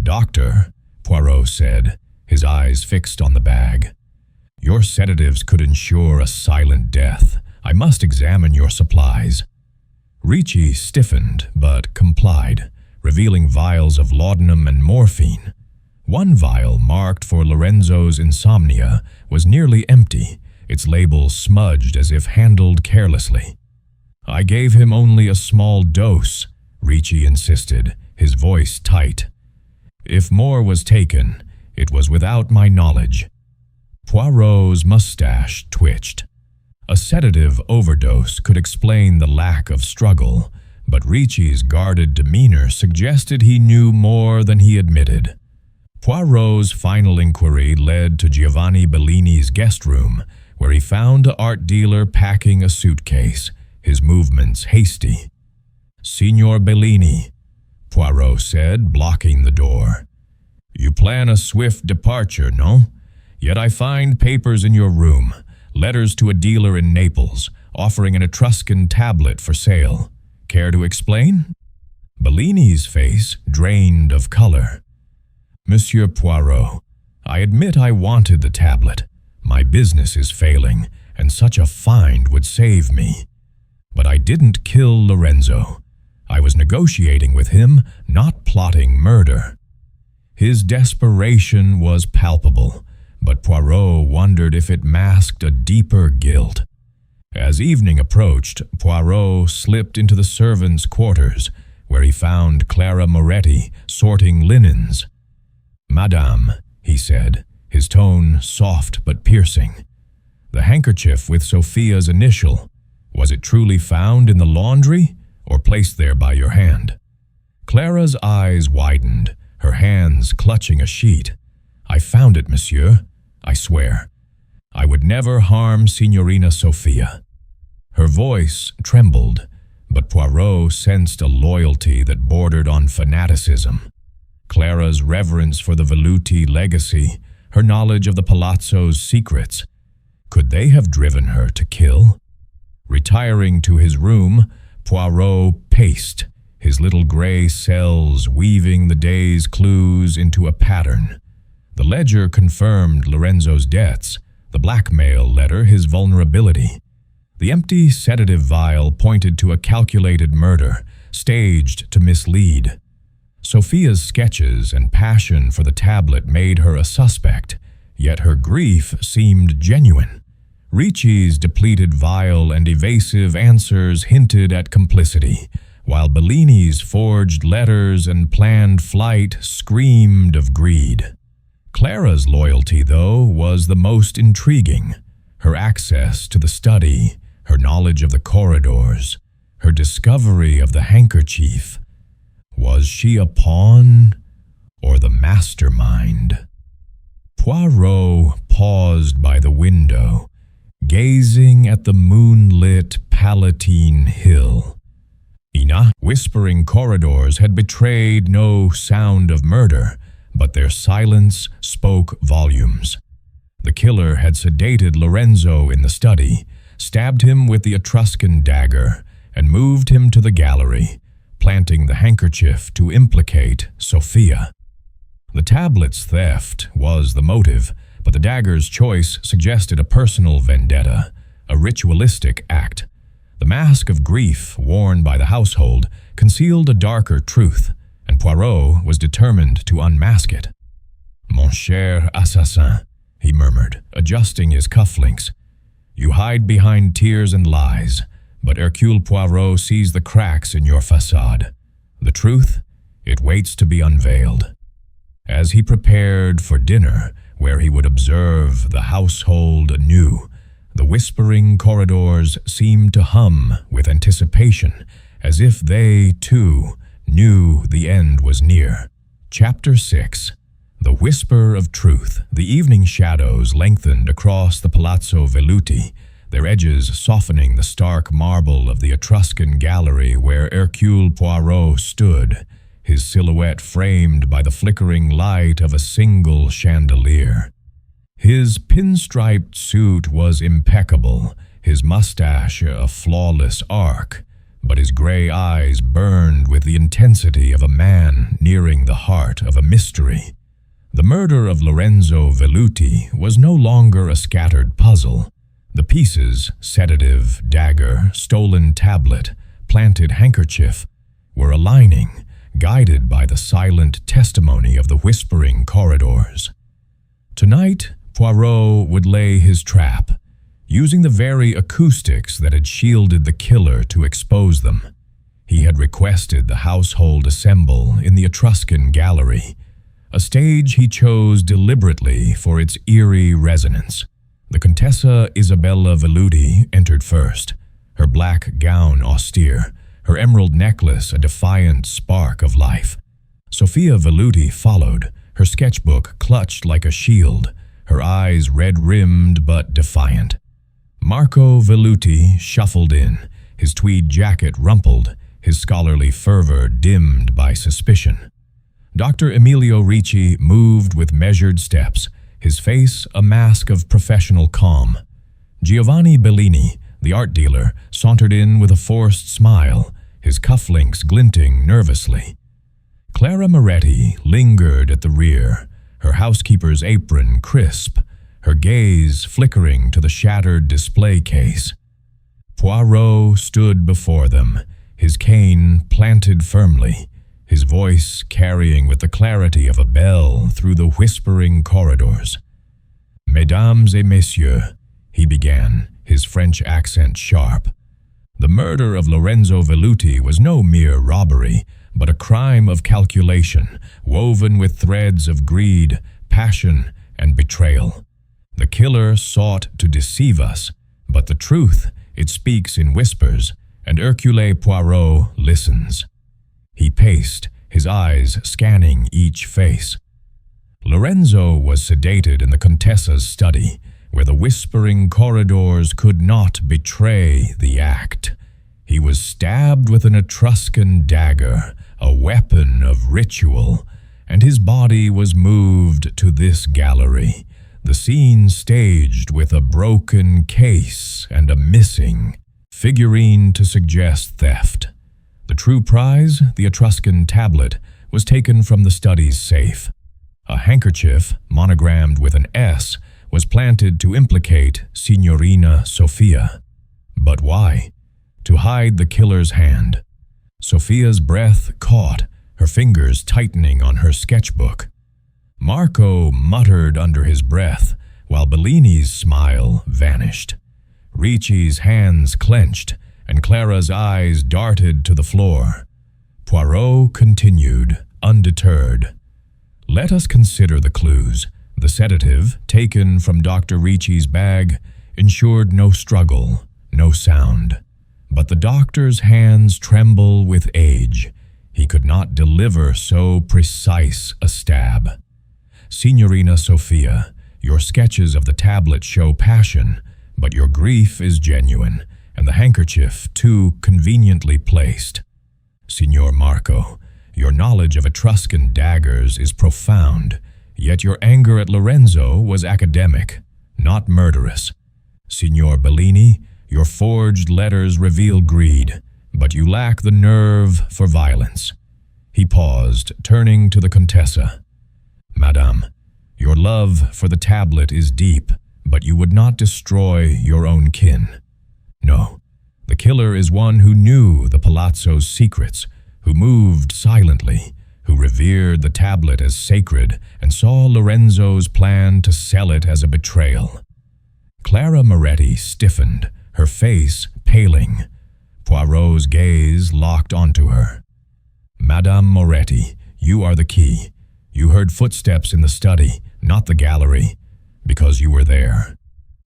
"Doctor," Poirot said, his eyes fixed on the bag, "your sedatives could ensure a silent death. I must examine your supplies." Ricci stiffened, but complied, revealing vials of laudanum and morphine. One vial, marked for Lorenzo's insomnia, was nearly empty, its label smudged as if handled carelessly. "I gave him only a small dose," Ricci insisted, his voice tight. "If more was taken, it was without my knowledge." Poirot's mustache twitched. A sedative overdose could explain the lack of struggle, but Ricci's guarded demeanor suggested he knew more than he admitted. Poirot's final inquiry led to Giovanni Bellini's guest room, where he found the art dealer packing a suitcase, his movements hasty. "Signor Bellini," Poirot said, blocking the door. "You plan a swift departure, no? Yet I find papers in your room, letters to a dealer in Naples, offering an Etruscan tablet for sale. Care to explain?" Bellini's face drained of color. "Monsieur Poirot, I admit I wanted the tablet. My business is failing, and such a find would save me. But I didn't kill Lorenzo. I was negotiating with him, not plotting murder." His desperation was palpable, but Poirot wondered if it masked a deeper guilt. As evening approached, Poirot slipped into the servants' quarters, where he found Clara Moretti sorting linens. "Madame," he said, his tone soft but piercing, "the handkerchief with Sophia's initial, was it truly found in the laundry or placed there by your hand?" Clara's eyes widened, her hands clutching a sheet. "I found it, monsieur. I swear. I would never harm Signorina Sophia." Her voice trembled, but Poirot sensed a loyalty that bordered on fanaticism. Clara's reverence for the Velluti legacy, her knowledge of the Palazzo's secrets, could they have driven her to kill? Retiring to his room, Poirot paced, his little gray cells weaving the day's clues into a pattern. The ledger confirmed Lorenzo's debts, the blackmail letter his vulnerability. The empty sedative vial pointed to a calculated murder, staged to mislead. Sophia's sketches and passion for the tablet made her a suspect, yet her grief seemed genuine. Ricci's depleted vial and evasive answers hinted at complicity, while Bellini's forged letters and planned flight screamed of greed. Clara's loyalty, though, was the most intriguing. Her access to the study, her knowledge of the corridors, her discovery of the handkerchief. Was she a pawn or the mastermind? Poirot paused by the window, gazing at the moonlit Palatine Hill. Whispering corridors had betrayed no sound of murder, but their silence spoke volumes. The killer had sedated Lorenzo in the study, stabbed him with the Etruscan dagger, and moved him to the gallery, planting the handkerchief to implicate Sophia. The tablet's theft was the motive, but the dagger's choice suggested a personal vendetta, a ritualistic act. The mask of grief worn by the household concealed a darker truth, and Poirot was determined to unmask it. "Mon cher assassin," he murmured, adjusting his cufflinks. "You hide behind tears and lies, but Hercule Poirot sees the cracks in your facade. The truth, it waits to be unveiled." As he prepared for dinner, where he would observe the household anew, the whispering corridors seemed to hum with anticipation, as if they, too, knew the end was near. Chapter 6. The Whisper of Truth. The evening shadows lengthened across the Palazzo Velluti, their edges softening the stark marble of the Etruscan gallery where Hercule Poirot stood, his silhouette framed by the flickering light of a single chandelier. His pinstriped suit was impeccable, his mustache a flawless arc, but his gray eyes burned with the intensity of a man nearing the heart of a mystery. The murder of Lorenzo Velluti was no longer a scattered puzzle. The pieces, sedative, dagger, stolen tablet, planted handkerchief, were aligning, guided by the silent testimony of the whispering corridors. Tonight, Poirot would lay his trap, using the very acoustics that had shielded the killer to expose them. He had requested the household assemble in the Etruscan gallery, a stage he chose deliberately for its eerie resonance. The Contessa Isabella Velluti entered first, her black gown austere, her emerald necklace a defiant spark of life. Sophia Velluti followed, her sketchbook clutched like a shield, her eyes red-rimmed but defiant. Marco Velluti shuffled in, his tweed jacket rumpled, his scholarly fervor dimmed by suspicion. Dr. Emilio Ricci moved with measured steps, his face a mask of professional calm. Giovanni Bellini, the art dealer, sauntered in with a forced smile, his cufflinks glinting nervously. Clara Moretti lingered at the rear, her housekeeper's apron crisp, her gaze flickering to the shattered display case. Poirot stood before them, his cane planted firmly, his voice carrying with the clarity of a bell through the whispering corridors. "Mesdames et messieurs," he began, his French accent sharp. The murder of Lorenzo Velluti was no mere robbery, but a crime of calculation, woven with threads of greed, passion, and betrayal. The killer sought to deceive us, but the truth, it speaks in whispers, and Hercule Poirot listens. He paced, his eyes scanning each face. Lorenzo was sedated in the Contessa's study, where the whispering corridors could not betray the act. He was stabbed with an Etruscan dagger, a weapon of ritual, and his body was moved to this gallery, the scene staged with a broken case and a missing figurine to suggest theft. The true prize, the Etruscan tablet, was taken from the study's safe. A handkerchief, monogrammed with an S, was planted to implicate Signorina Sofia. But why? To hide the killer's hand. Sofia's breath caught, her fingers tightening on her sketchbook. Marco muttered under his breath, while Bellini's smile vanished. Ricci's hands clenched, and Clara's eyes darted to the floor. Poirot continued, undeterred. "Let us consider the clues. The sedative, taken from Dr. Ricci's bag, ensured no struggle, no sound. But the doctor's hands tremble with age. He could not deliver so precise a stab. Signorina Sofia, your sketches of the tablet show passion, but your grief is genuine, and the handkerchief too conveniently placed. Signor Marco, your knowledge of Etruscan daggers is profound, yet your anger at Lorenzo was academic, not murderous. Signor Bellini, your forged letters reveal greed, but you lack the nerve for violence." He paused, turning to the Contessa. "Madame, your love for the tablet is deep, but you would not destroy your own kin. No, the killer is one who knew the palazzo's secrets, who moved silently, who revered the tablet as sacred and saw Lorenzo's plan to sell it as a betrayal." Clara Moretti stiffened, her face paling. Poirot's gaze locked onto her. "Madame Moretti, you are the key. You heard footsteps in the study, not the gallery, because you were there.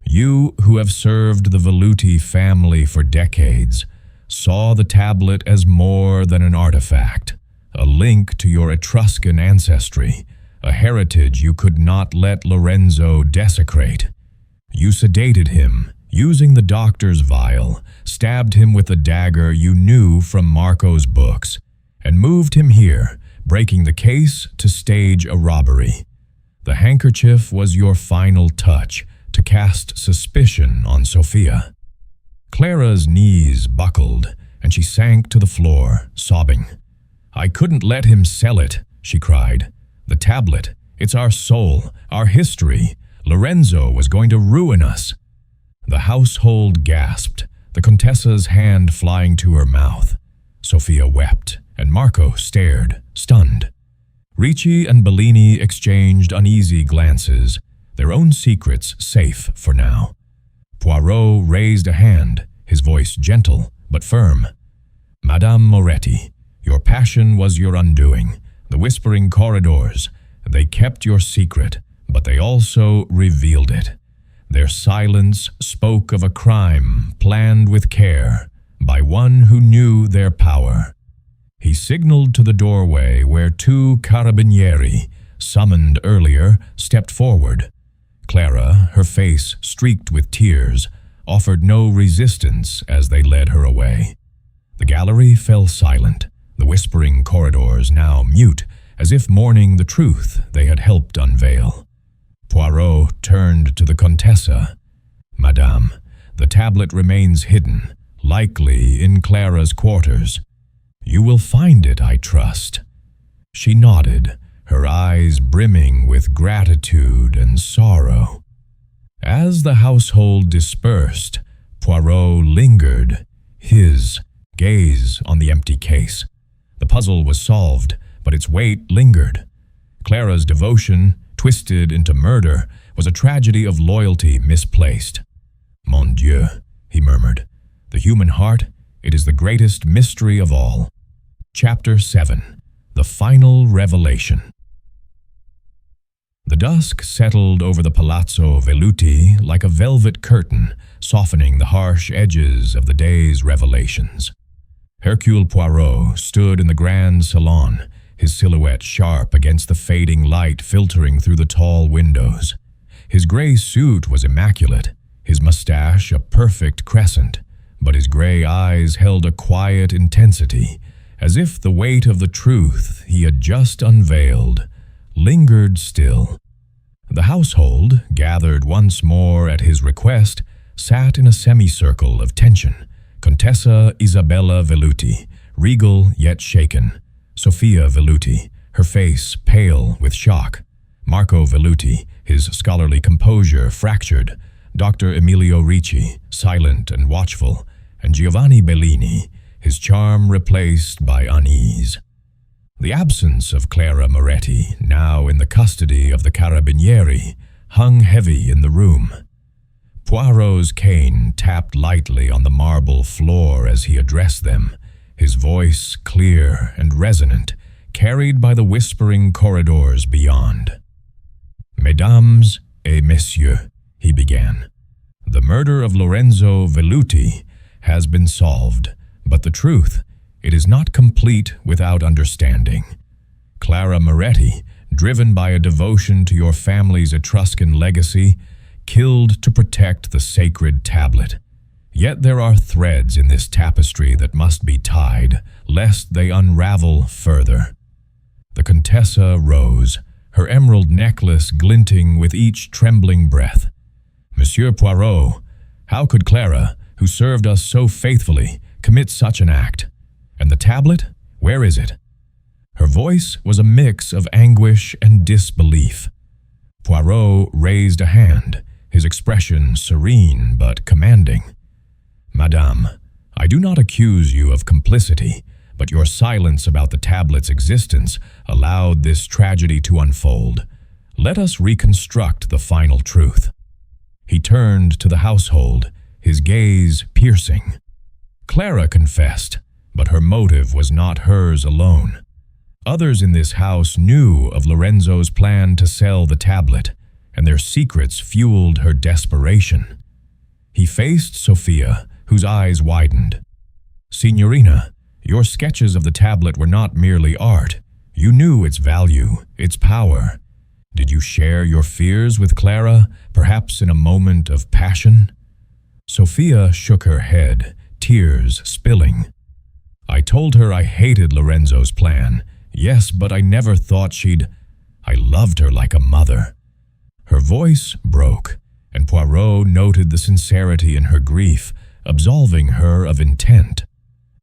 You, who have served the Velluti family for decades, saw the tablet as more than an artifact, a link to your Etruscan ancestry, a heritage you could not let Lorenzo desecrate. You sedated him, using the doctor's vial, stabbed him with the dagger you knew from Marco's books, and moved him here, breaking the case to stage a robbery. The handkerchief was your final touch to cast suspicion on Sofia." Clara's knees buckled, and she sank to the floor, sobbing. "I couldn't let him sell it," she cried. "The tablet, it's our soul, our history. Lorenzo was going to ruin us." The household gasped, the Contessa's hand flying to her mouth. Sofia wept, and Marco stared, stunned. Ricci and Bellini exchanged uneasy glances, their own secrets safe for now. Poirot raised a hand, his voice gentle but firm. "Madame Moretti, your passion was your undoing. The whispering corridors, they kept your secret, but they also revealed it. Their silence spoke of a crime planned with care by one who knew their power." He signaled to the doorway where two carabinieri summoned earlier, stepped forward. Clara, her face streaked with tears, offered no resistance as they led her away. The gallery fell silent, the whispering corridors now mute, as if mourning the truth they had helped unveil. Poirot turned to the Contessa. "Madame, the tablet remains hidden, likely in Clara's quarters. You will find it, I trust." She nodded, her eyes brimming with gratitude and sorrow. As the household dispersed, Poirot lingered, his gaze on the empty case. The puzzle was solved, but its weight lingered. Clara's devotion, twisted into murder, was a tragedy of loyalty misplaced. "Mon Dieu," he murmured, "the human heart, it is the greatest mystery of all." Chapter 7. The Final Revelation. The dusk settled over the Palazzo Velluti like a velvet curtain, softening the harsh edges of the day's revelations. Hercule Poirot stood in the grand salon, his silhouette sharp against the fading light filtering through the tall windows. His gray suit was immaculate, his mustache a perfect crescent, but his gray eyes held a quiet intensity, as if the weight of the truth he had just unveiled lingered still. The household, gathered once more at his request, sat in a semicircle of tension. Contessa Isabella Velluti, regal yet shaken. Sophia Velluti, her face pale with shock. Marco Velluti, his scholarly composure fractured. Dr. Emilio Ricci, silent and watchful. And Giovanni Bellini, his charm replaced by unease. The absence of Clara Moretti, now in the custody of the Carabinieri, hung heavy in the room. Poirot's cane tapped lightly on the marble floor as he addressed them, his voice clear and resonant, carried by the whispering corridors beyond. "Mesdames et messieurs," he began, "the murder of Lorenzo Velluti has been solved, but the truth, it is not complete without understanding. Clara Moretti, driven by a devotion to your family's Etruscan legacy, killed to protect the sacred tablet. Yet there are threads in this tapestry that must be tied, lest they unravel further." The Contessa rose, her emerald necklace glinting with each trembling breath. "Monsieur Poirot, how could Clara, who served us so faithfully, commit such an act? And the tablet, where is it?" Her voice was a mix of anguish and disbelief. Poirot raised a hand, his expression serene but commanding. "Madame, I do not accuse you of complicity, but your silence about the tablet's existence allowed this tragedy to unfold. Let us reconstruct the final truth." He turned to the household, his gaze piercing. Clara confessed, but her motive was not hers alone. Others in this house knew of Lorenzo's plan to sell the tablet, and their secrets fueled her desperation. He faced Sophia, whose eyes widened. "Signorina, your sketches of the tablet were not merely art. You knew its value, its power. Did you share your fears with Clara, perhaps in a moment of passion?" Sophia shook her head, tears spilling. "I told her I hated Lorenzo's plan. Yes, but I never thought I loved her like a mother." Her voice broke, and Poirot noted the sincerity in her grief, absolving her of intent.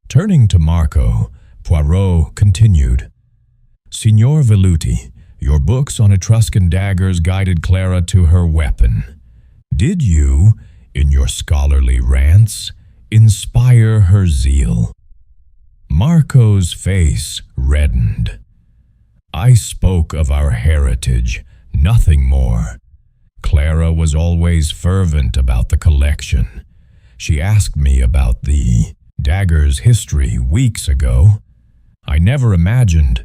Turning to Marco, Poirot continued, "Signor Velluti, your books on Etruscan daggers guided Clara to her weapon. Did you, in your scholarly rants, inspire her zeal?" Marco's face reddened. "I spoke of our heritage, nothing more. Clara was always fervent about the collection. She asked me about the dagger's history weeks ago. I never imagined—"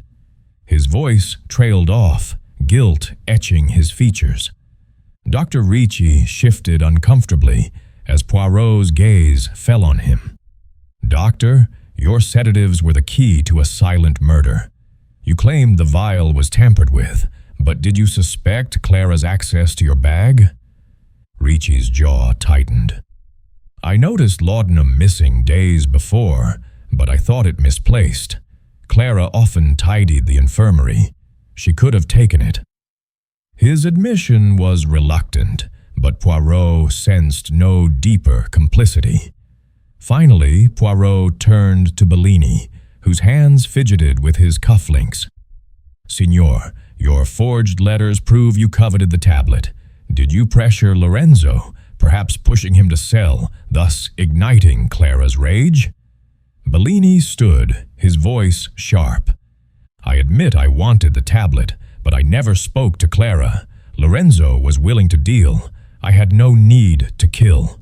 His voice trailed off, guilt etching his features. Dr. Ricci shifted uncomfortably as Poirot's gaze fell on him. "Doctor, your sedatives were the key to a silent murder. You claimed the vial was tampered with, But did you suspect Clara's access to your bag? Ricci's jaw tightened. I noticed laudanum missing days before, but I thought it misplaced. Clara often tidied the infirmary. She could have taken it. His admission was reluctant, but Poirot sensed no deeper complicity. Finally, Poirot turned to Bellini, whose hands fidgeted with his cufflinks. Signor, your forged letters prove you coveted the tablet. Did you pressure Lorenzo, perhaps pushing him to sell, thus igniting Clara's rage? Bellini stood, his voice sharp. I admit I wanted the tablet, but I never spoke to Clara. Lorenzo was willing to deal. I had no need to kill.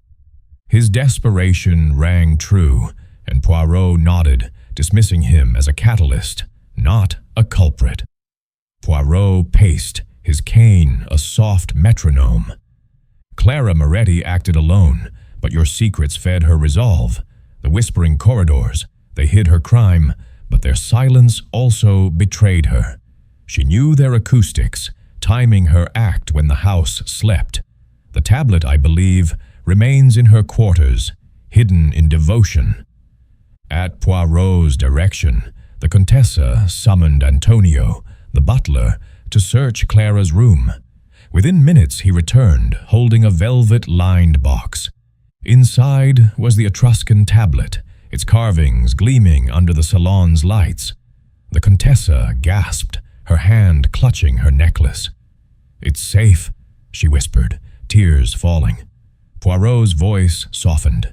His desperation rang true, and Poirot nodded, dismissing him as a catalyst, not a culprit. Poirot paced, his cane a soft metronome. Clara Moretti acted alone, but your secrets fed her resolve. The whispering corridors, they hid her crime, but their silence also betrayed her. She knew their acoustics, timing her act when the house slept. The tablet, I believe, remains in her quarters, hidden in devotion. At Poirot's direction, the Contessa summoned Antonio, the butler, to search Clara's room. Within minutes he returned, holding a velvet-lined box. Inside was the Etruscan tablet, its carvings gleaming under the salon's lights. The Contessa gasped, her hand clutching her necklace. "It's safe," she whispered, tears falling. Poirot's voice softened.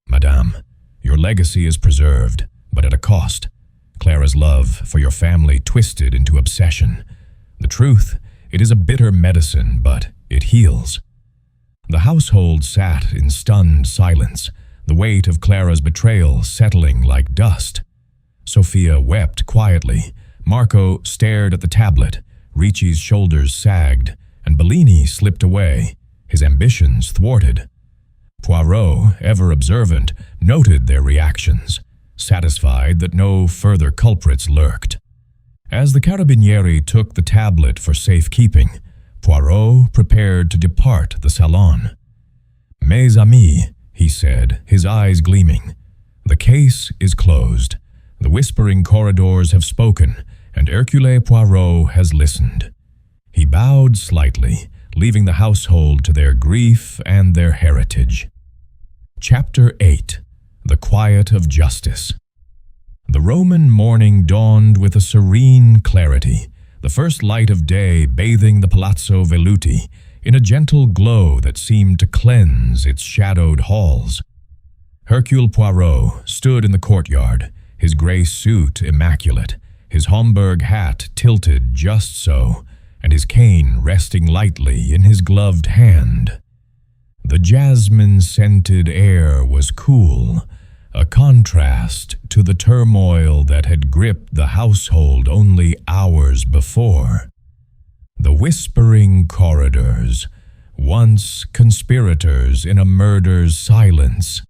"Madame, your legacy is preserved, but at a cost. Clara's love for your family twisted into obsession. The truth, it is a bitter medicine, but it heals." The household sat in stunned silence, the weight of Clara's betrayal settling like dust. Sophia wept quietly. Marco stared at the tablet. Ricci's shoulders sagged, and Bellini slipped away, his ambitions thwarted. Poirot, ever observant, noted their reactions, satisfied that no further culprits lurked. As the carabinieri took the tablet for safekeeping, Poirot prepared to depart the salon. "Mes amis," he said, his eyes gleaming, "the case is closed. The whispering corridors have spoken, and Hercule Poirot has listened." He bowed slightly, leaving the household to their grief and their heritage. Chapter 8. The Quiet of Justice. The Roman morning dawned with a serene clarity, the first light of day bathing the Palazzo Velluti in a gentle glow that seemed to cleanse its shadowed halls. Hercule Poirot stood in the courtyard, his gray suit immaculate, his Homburg hat tilted just so, and his cane resting lightly in his gloved hand. The jasmine-scented air was cool, a contrast to the turmoil that had gripped the household only hours before. The whispering corridors, once conspirators in a murder's silence,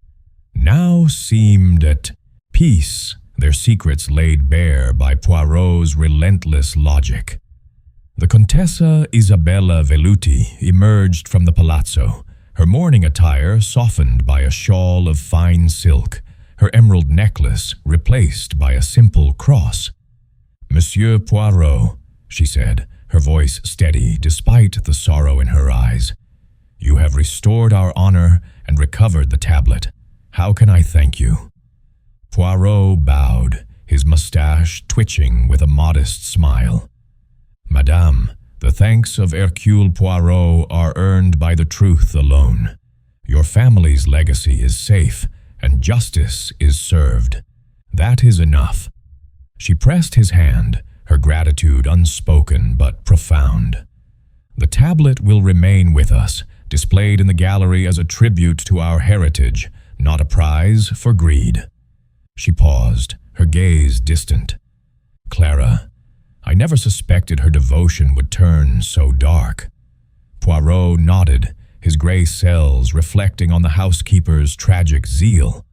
now seemed at peace, their secrets laid bare by Poirot's relentless logic. The Contessa Isabella Velluti emerged from the palazzo, her mourning attire softened by a shawl of fine silk, her emerald necklace replaced by a simple cross. "Monsieur Poirot," she said, her voice steady despite the sorrow in her eyes, "you have restored our honor and recovered the tablet. How can I thank you?" Poirot bowed, his mustache twitching with a modest smile. "Madame, the thanks of Hercule Poirot are earned by the truth alone. Your family's legacy is safe, and justice is served. That is enough." She pressed his hand, her gratitude unspoken but profound. "The tablet will remain with us, displayed in the gallery as a tribute to our heritage, not a prize for greed." She paused, her gaze distant. "Clara, I never suspected her devotion would turn so dark." Poirot nodded, his gray cells reflecting on the housekeeper's tragic zeal.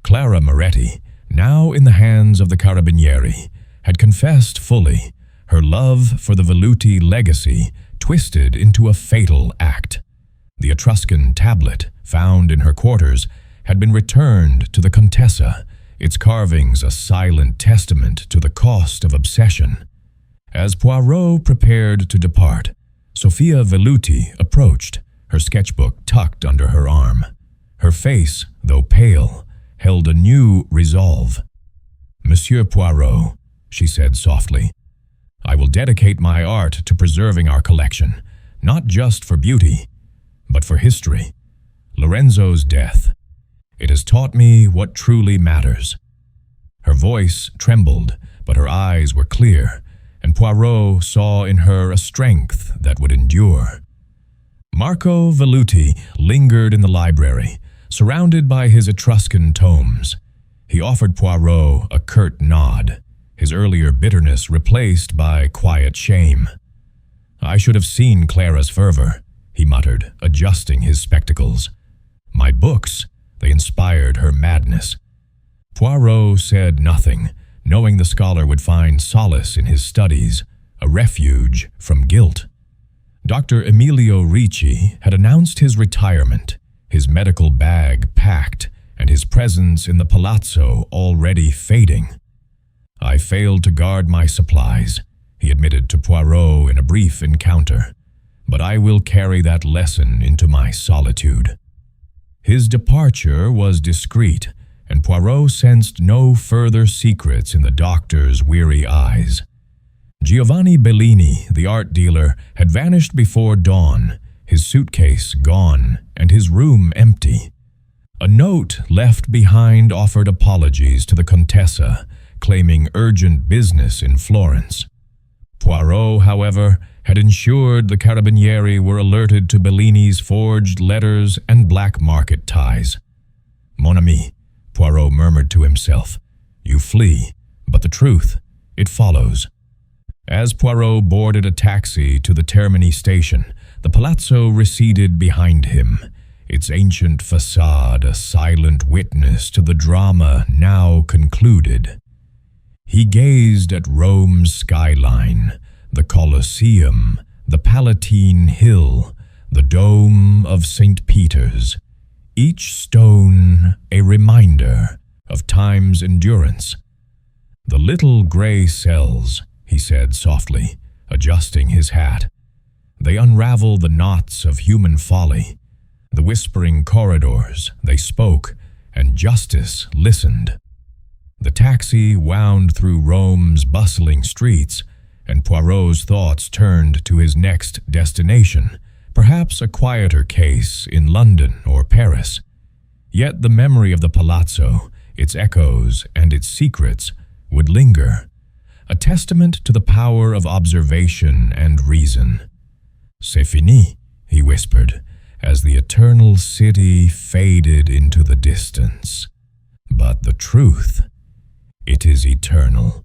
Clara Moretti, now in the hands of the carabinieri, had confessed fully, her love for the Velluti legacy twisted into a fatal act. The Etruscan tablet, found in her quarters, had been returned to the Contessa, its carvings a silent testament to the cost of obsession. As Poirot prepared to depart, Sophia Velluti approached, her sketchbook tucked under her arm. Her face, though pale, held a new resolve. "Monsieur Poirot," she said softly, "I will dedicate my art to preserving our collection, not just for beauty, but for history. Lorenzo's death. It has taught me what truly matters." Her voice trembled, but her eyes were clear, and Poirot saw in her a strength that would endure. Marco Velluti lingered in the library, surrounded by his Etruscan tomes. He offered Poirot a curt nod, his earlier bitterness replaced by quiet shame. "I should have seen Clara's fervor," he muttered, adjusting his spectacles. "My books, they inspired her madness." Poirot said nothing, knowing the scholar would find solace in his studies, a refuge from guilt. Dr. Emilio Ricci had announced his retirement, his medical bag packed, and his presence in the palazzo already fading. "I failed to guard my supplies," he admitted to Poirot in a brief encounter, "but I will carry that lesson into my solitude." His departure was discreet, and Poirot sensed no further secrets in the doctor's weary eyes. Giovanni Bellini, the art dealer, had vanished before dawn, his suitcase gone and his room empty. A note left behind offered apologies to the Contessa, claiming urgent business in Florence. Poirot, however, had ensured the Carabinieri were alerted to Bellini's forged letters and black market ties. "Mon ami," Poirot murmured to himself, "you flee, but the truth, it follows." As Poirot boarded a taxi to the Termini station, the palazzo receded behind him, its ancient facade a silent witness to the drama now concluded. He gazed at Rome's skyline, the Colosseum, the Palatine Hill, the dome of St. Peter's, each stone a reminder of time's endurance. "The little gray cells," he said softly, adjusting his hat. "They unravel the knots of human folly. The whispering corridors, they spoke, and justice listened." The taxi wound through Rome's bustling streets, and Poirot's thoughts turned to his next destination, perhaps a quieter case in London or Paris. Yet the memory of the palazzo, its echoes and its secrets, would linger, a testament to the power of observation and reason. "C'est fini," he whispered, as the eternal city faded into the distance. "But the truth, it is eternal."